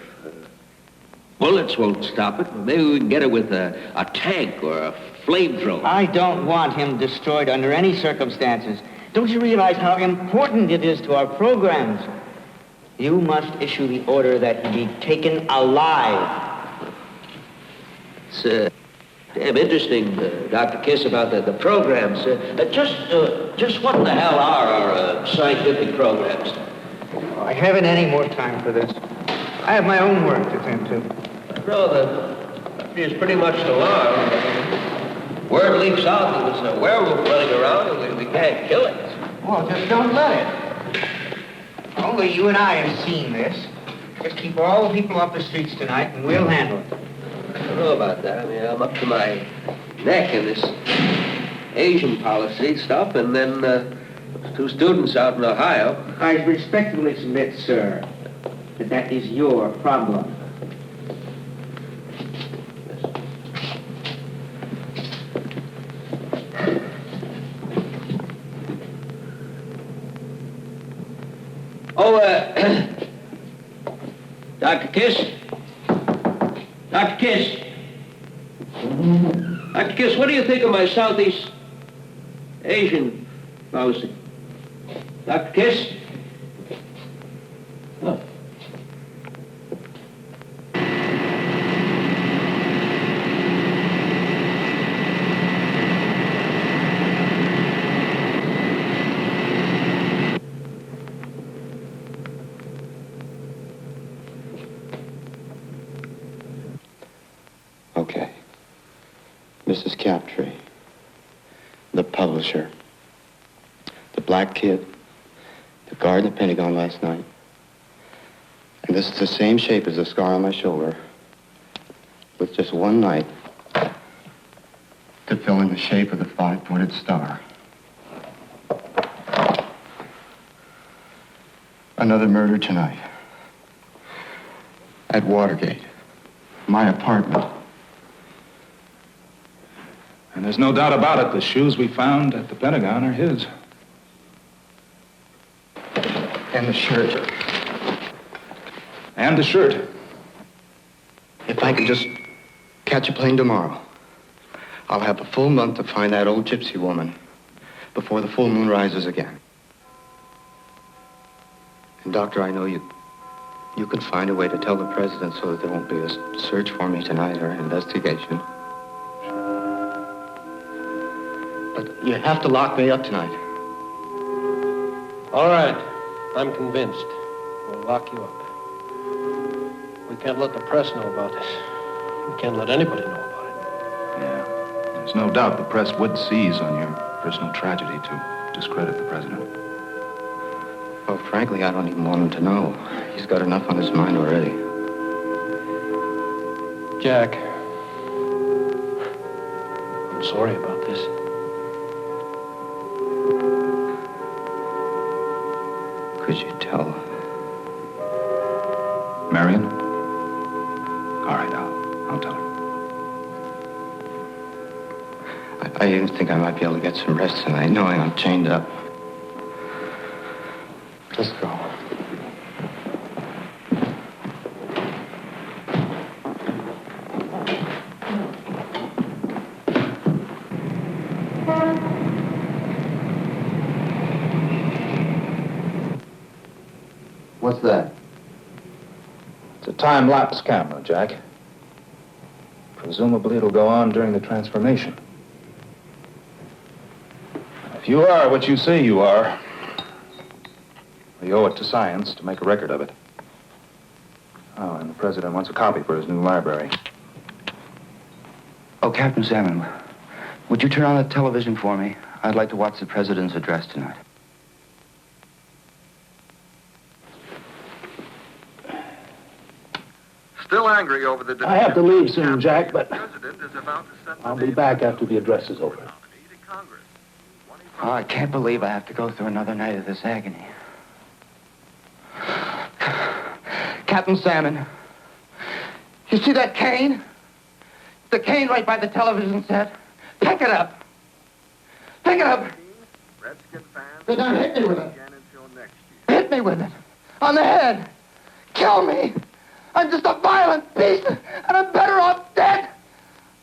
bullets won't stop it, maybe we can get it with a tank or a flamethrower. I don't want him destroyed under any circumstances. Don't you realize how important it is to our programs? You must issue the order that he be taken alive. It's damn interesting, Dr. Kiss, about the programs. Just what in the hell are our scientific programs? I haven't any more time for this. I have my own work to tend to. No, the country is pretty much alarmed. Word leaks out there was a werewolf running around and we can't kill it. Well, just don't let it. Only you and I have seen this. Just keep all the people off the streets tonight and we'll handle it. I don't know about that. I mean, I'm up to my neck in this Asian policy stuff, and then 2 students out in Ohio. I respectfully submit, sir, that is your problem. Oh, Dr. Kiss? Dr. Kiss? Dr. Kiss, what do you think of my Southeast Asian policy? Dr. Kiss? Oh. Okay. Mrs. Captree, the publisher, the black kid, the guard in the Pentagon last night, and this is the same shape as the scar on my shoulder, with just one knife to fill in the shape of the 5-pointed star. Another murder tonight. At Watergate, my apartment. And there's no doubt about it, the shoes we found at the Pentagon are his. And the shirt. And the shirt. If I can just catch a plane tomorrow, I'll have a full month to find that old gypsy woman before the full moon rises again. And Doctor, I know you could find a way to tell the president so that there won't be a search for me tonight or an investigation. But you have to lock me up tonight. All right. I'm convinced. We'll lock you up. We can't let the press know about this. We can't let anybody know about it. Yeah. There's no doubt the press would seize on your personal tragedy to discredit the president. Well, frankly, I don't even want him to know. He's got enough on his mind already. Jack, I'm sorry about this. Could you tell? Marion? All right, I'll tell her. I even think I might be able to get some rest tonight, knowing I'm chained up. Let's go. What's that? It's a time-lapse camera, Jack. Presumably it'll go on during the transformation. If you are what you say you are, we owe it to science to make a record of it. Oh, and the president wants a copy for his new library. Oh, Captain Salmon, would you turn on the television for me? I'd like to watch the president's address tonight. Still angry over the... I have to leave soon, Jack, but I'll be back after the address is over. Oh, I can't believe I have to go through another night of this agony. Captain Salmon, you see that cane? The cane right by the television set? Pick it up. Pick it up. Then don't hit me with it. Hit me with it. On the head. Kill me. I'm just a violent beast, and I'm better off dead.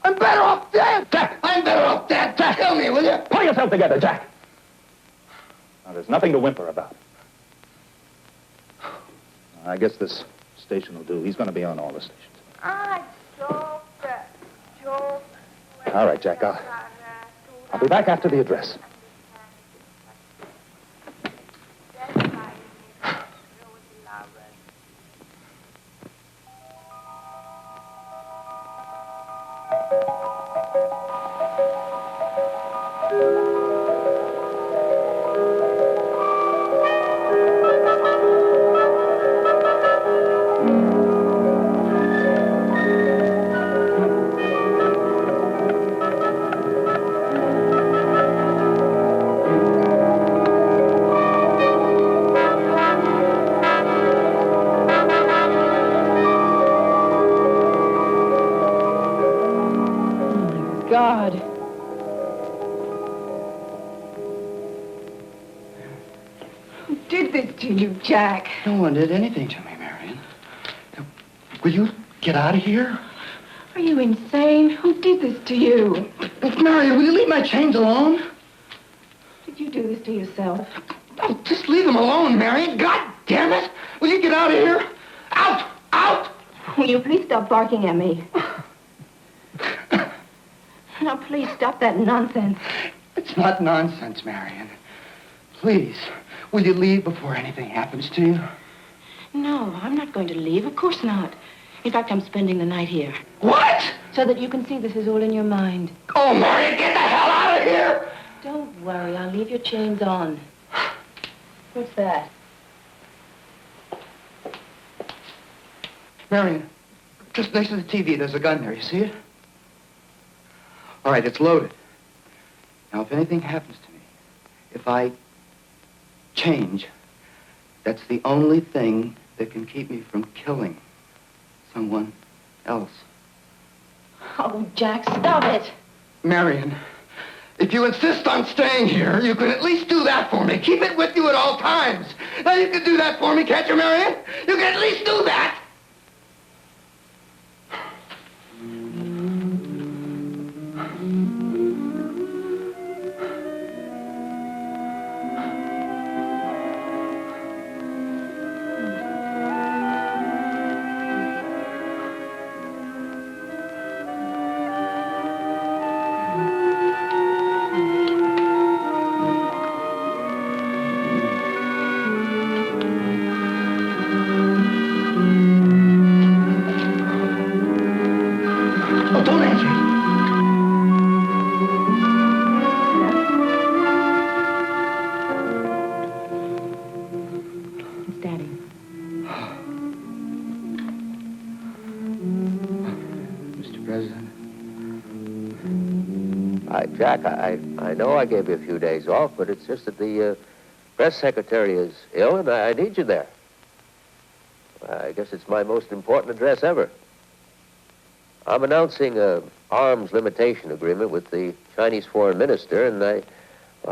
I'm better off dead. Jack! I'm better off dead. Jack! Kill me, will you? Pull yourself together, Jack. Now, there's nothing to whimper about. I guess this station will do. He's going to be on all the stations. All right, Jack, I'll be back after the address. God. Who did this to you, Jack? No one did anything to me, Marion. Will you get out of here? Are you insane? Who did this to you? Marion, will you leave my chains alone? Did you do this to yourself? Oh, just leave them alone, Marion. God damn it! Will you get out of here? Out! Out! Will you please stop barking at me? Now, please stop that nonsense. It's not nonsense, Marion. Please, will you leave before anything happens to you? No, I'm not going to leave. Of course not. In fact, I'm spending the night here. What? So that you can see this is all in your mind. Oh, Marion, get the hell out of here! Don't worry, I'll leave your chains on. What's that? Marion, just next to the TV, there's a gun there. You see it? All right, it's loaded. Now, if anything happens to me, if I change, that's the only thing that can keep me from killing someone else. Oh, Jack, stop it. Marion, if you insist on staying here, you can at least do that for me. Keep it with you at all times. Now, you can do that for me, can't you, Marion? You can at least do that. Jack, I know I gave you a few days off, but it's just that the press secretary is ill, and I need you there. I guess it's my most important address ever. I'm announcing an arms limitation agreement with the Chinese foreign minister, and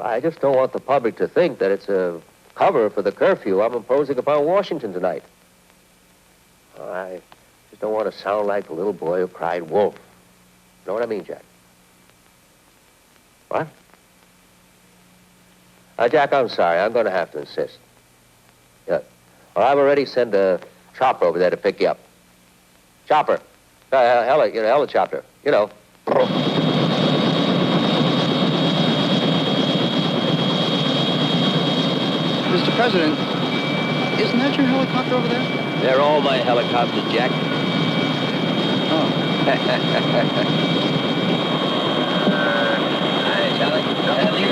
I just don't want the public to think that it's a cover for the curfew I'm imposing upon Washington tonight. I just don't want to sound like the little boy who cried wolf. Know what I mean, Jack? What? Jack, I'm sorry. I'm going to have to insist. Yeah. Well, I've already sent a chopper over there to pick you up. Chopper. Helicopter. You know. Mr. President, isn't that your helicopter over there? They're all my helicopters, Jack. Oh. Charlie. How do you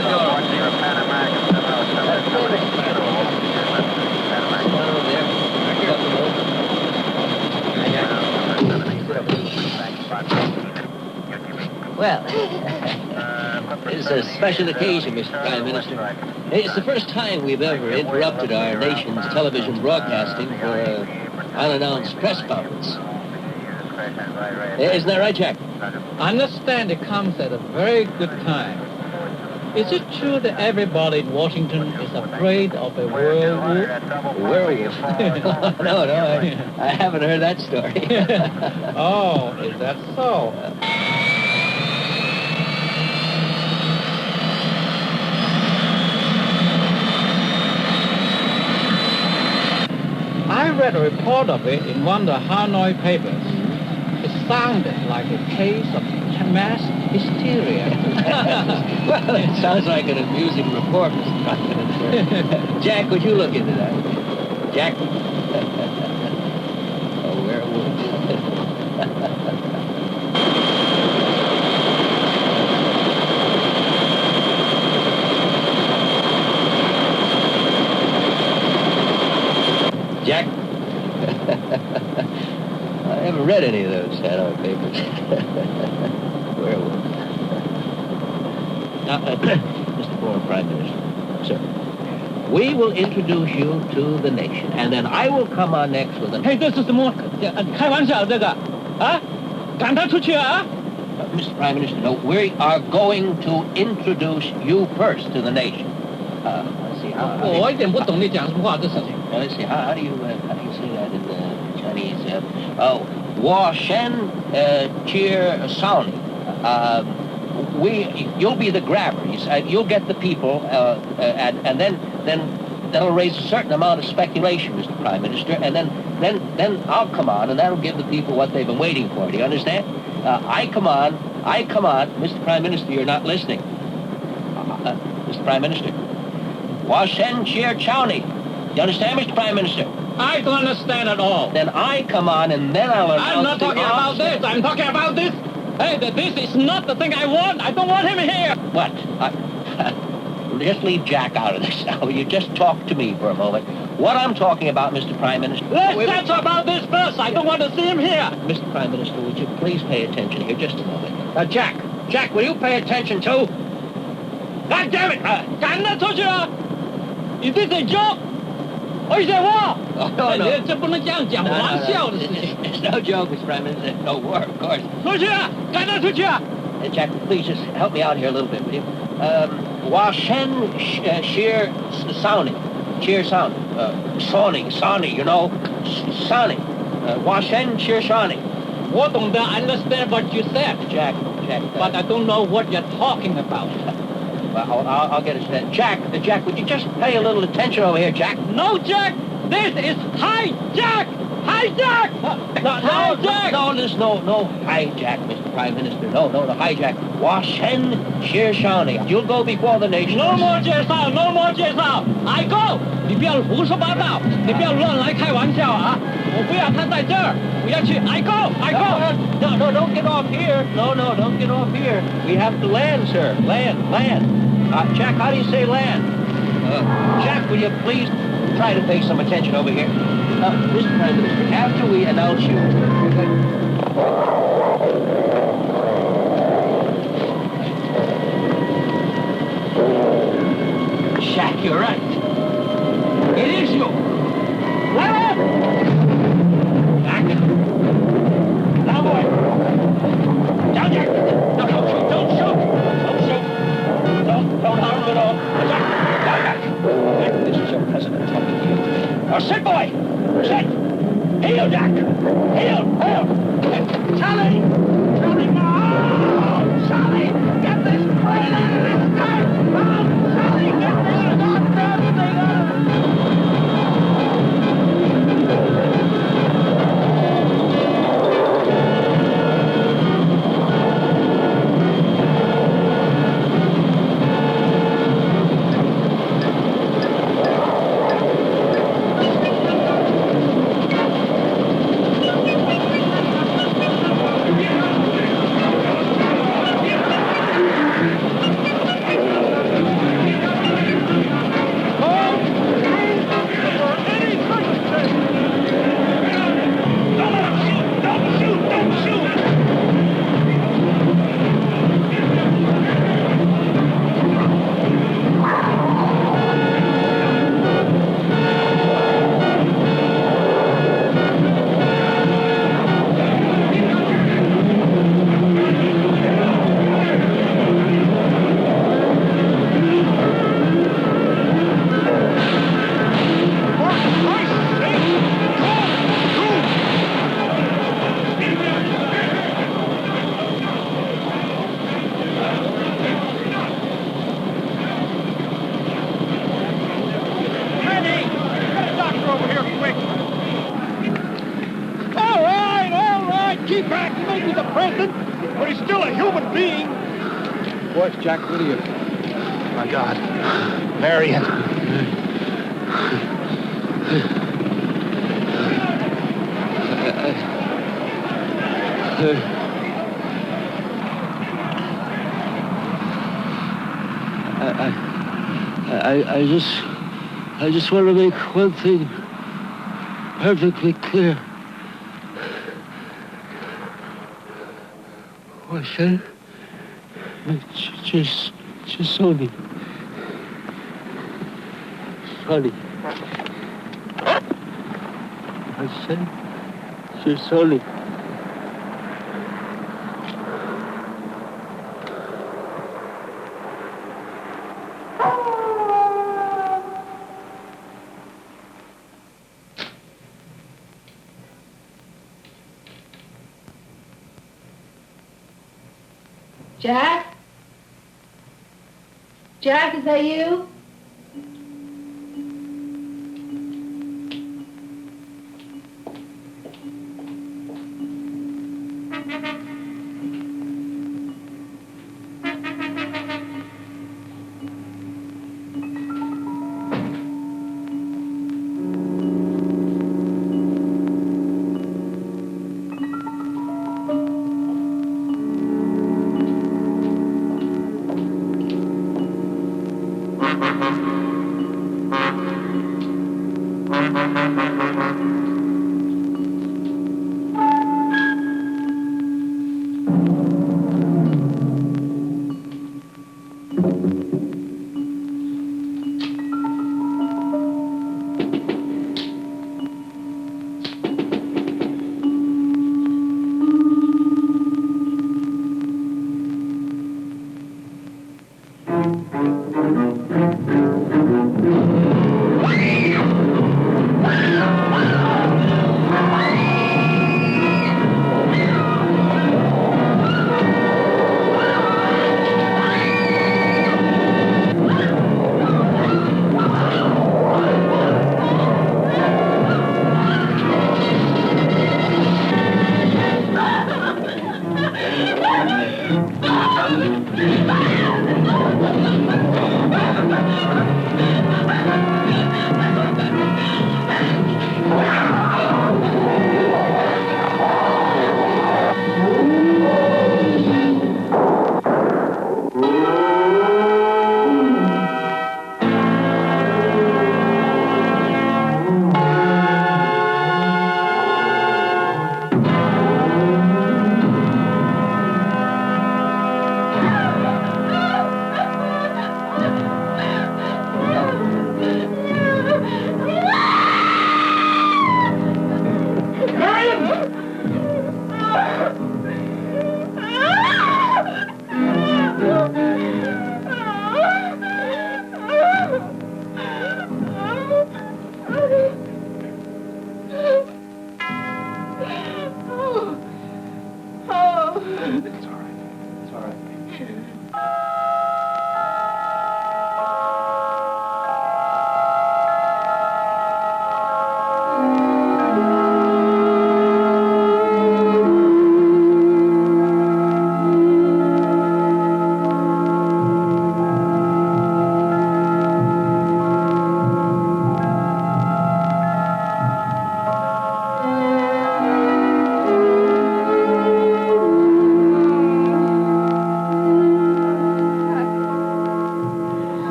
Well, it's a special occasion, Mr. Prime Minister. It's the first time we've ever interrupted our nation's television broadcasting for an unannounced press conference. Isn't that right, Jack? I understand it comes at a very good time. Is it true that everybody in Washington is afraid of a werewolf? Werewolf? No, I haven't heard that story. Oh, is that so? I read a report of it in one of the Hanoi papers. It sounded like a case of mass hysteria. Well, it sounds like an amusing report, Mr. Prime Minister. Jack, would you look into that? Jack? Oh, werewolf. Jack? I haven't read any of those Saturday papers. Werewolf. Now, Mr. Former Prime Minister, sir, we will introduce you to the nation, and then I will come on next with an... Hey, 这是什么？开玩笑这个，啊？赶他出去啊？ Mr. Prime Minister, no, we are going to introduce you first to the nation. Let's see, how... 我一点不懂你讲什么话，这事情。Let's see, how do you say that in Chinese? Wa Shen Cheer Sound. You'll be the grabber. You'll get the people, and then that'll raise a certain amount of speculation, Mr. Prime Minister, and then I'll come on, and that'll give the people what they've been waiting for. Do you understand? I come on, Mr. Prime Minister, you're not listening. Mr. Prime Minister. Wa Shen Cheer Chowni. You understand, Mr. Prime Minister? I don't understand at all. Then I come on, and then I'll announce... I'm not talking about this. I'm talking about this. Hey, this is not the thing I want. I don't want him here. What? Just leave Jack out of this now. You just talk to me for a moment. What I'm talking about, Mr. Prime Minister... Let's talk about this first. I don't want to see him here. Mr. Prime Minister, would you please pay attention here just a moment? Jack, will you pay attention too? God damn it! 赶他出去啊 Is this a joke? Or is it war? Oh, no. 这不能这样讲玩笑的事情。 It's no joke, Mr. Prime Minister. No war, of course. 出去啊！赶他出去啊！ Jack, please just help me out here a little bit, will you? Wa Shen Sheer Sounding. Cheer Sound. Sawny, you know. Sawny. Wa Shen Sheer Sawny. 我懂得 understand what you said, Jack. But I don't know what you're talking about. Well, I'll get it straight. Jack, would you just pay a little attention over here, Jack? No, Jack! This is hijack! Hijack! Hijack! No, there's no hijack, Mr. Prime Minister. No, hijack. Wa Shen Sheer Shawnee. You'll go before the nation. No more 介绍 I go! 你不要胡说八道，你不要乱来开玩笑啊！我不要他在这儿，我要去 I go! No, don't get off here. No, don't get off here. We have to land, sir. Land. Jack, how do you say land? Jack, will you please try to pay some attention over here? Mr. Prime Minister, after we announce you... Jack, you're right. It is you. Jack. Now, boy. Down, Jack. No, don't shoot. Don't harm him at all. Jack. Jack, this is your president talking to you. Now, sit, boy. Sit. Heel, Jack. Heel. Charlie, no. Charlie, get this plane out of this car. Charlie, get this goddamn thing out of Jack, what are you? My God. Marion. I just want to make one thing perfectly clear. What I said? Just Sonny. Sonny. I said, just Sonny. Jack? Jack, is that you?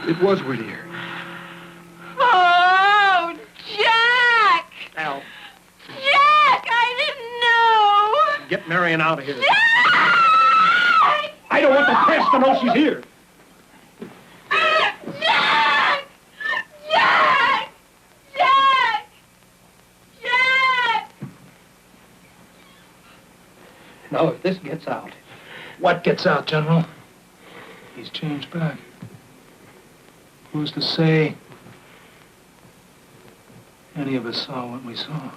It was Whittier. Oh, Jack! Al, Jack, I didn't know! get Marion out of here. Jack! I don't want the press to know she's here. Jack! Jack! Jack! Jack! Now, if this gets out... What gets out, General? He's changed back. Who's to say any of us saw what we saw?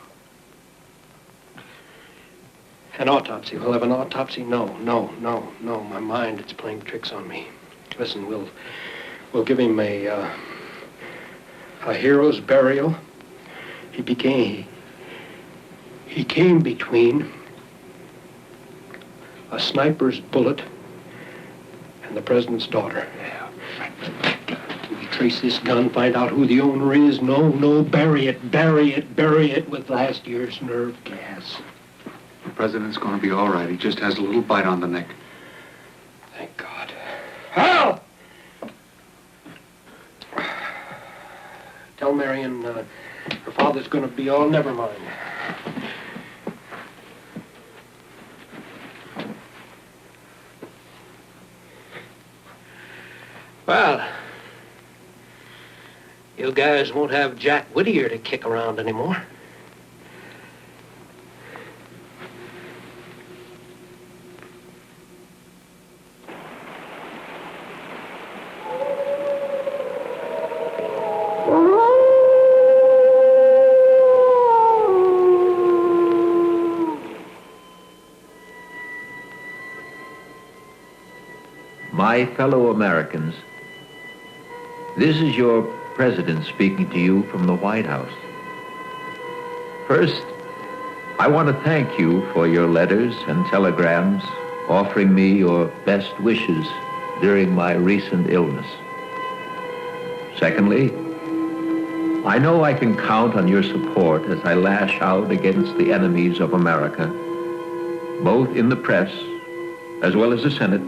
An autopsy. We'll have an autopsy? No. My mind, it's playing tricks on me. Listen, we'll give him a hero's burial. He came between a sniper's bullet and the president's daughter. We trace this gun, find out who the owner is. No, bury it with last year's nerve gas. The president's going to be all right. He just has a little bite on the neck. Thank God. Hal! Well, Marion, her father's going to be all never mind. Well, you guys won't have Jack Whittier to kick around anymore. My fellow Americans, this is your president speaking to you from the White House. First, I want to thank you for your letters and telegrams offering me your best wishes during my recent illness. Secondly, I know I can count on your support as I lash out against the enemies of America, both in the press as well as the Senate,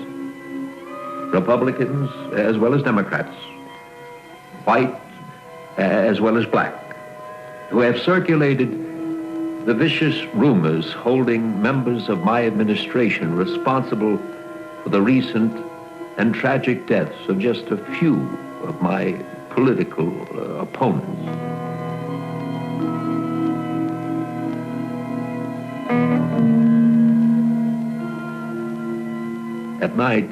Republicans as well as Democrats, white as well as black, who have circulated the vicious rumors holding members of my administration responsible for the recent and tragic deaths of just a few of my political opponents. At night,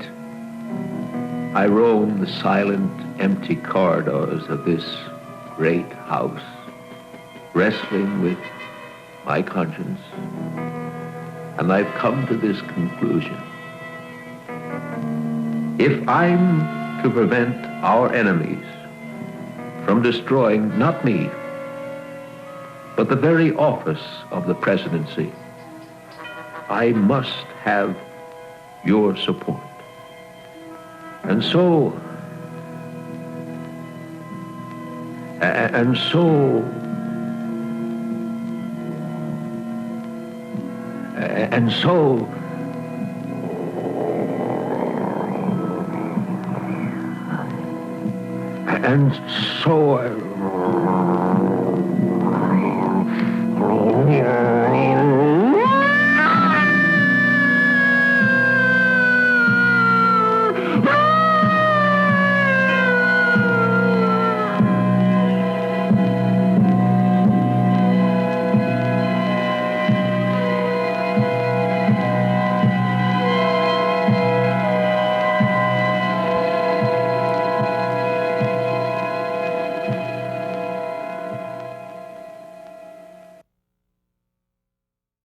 I roam the silent, empty corridors of this great house, wrestling with my conscience, and I've come to this conclusion. If I'm to prevent our enemies from destroying not me, but the very office of the presidency, I must have your support. And so I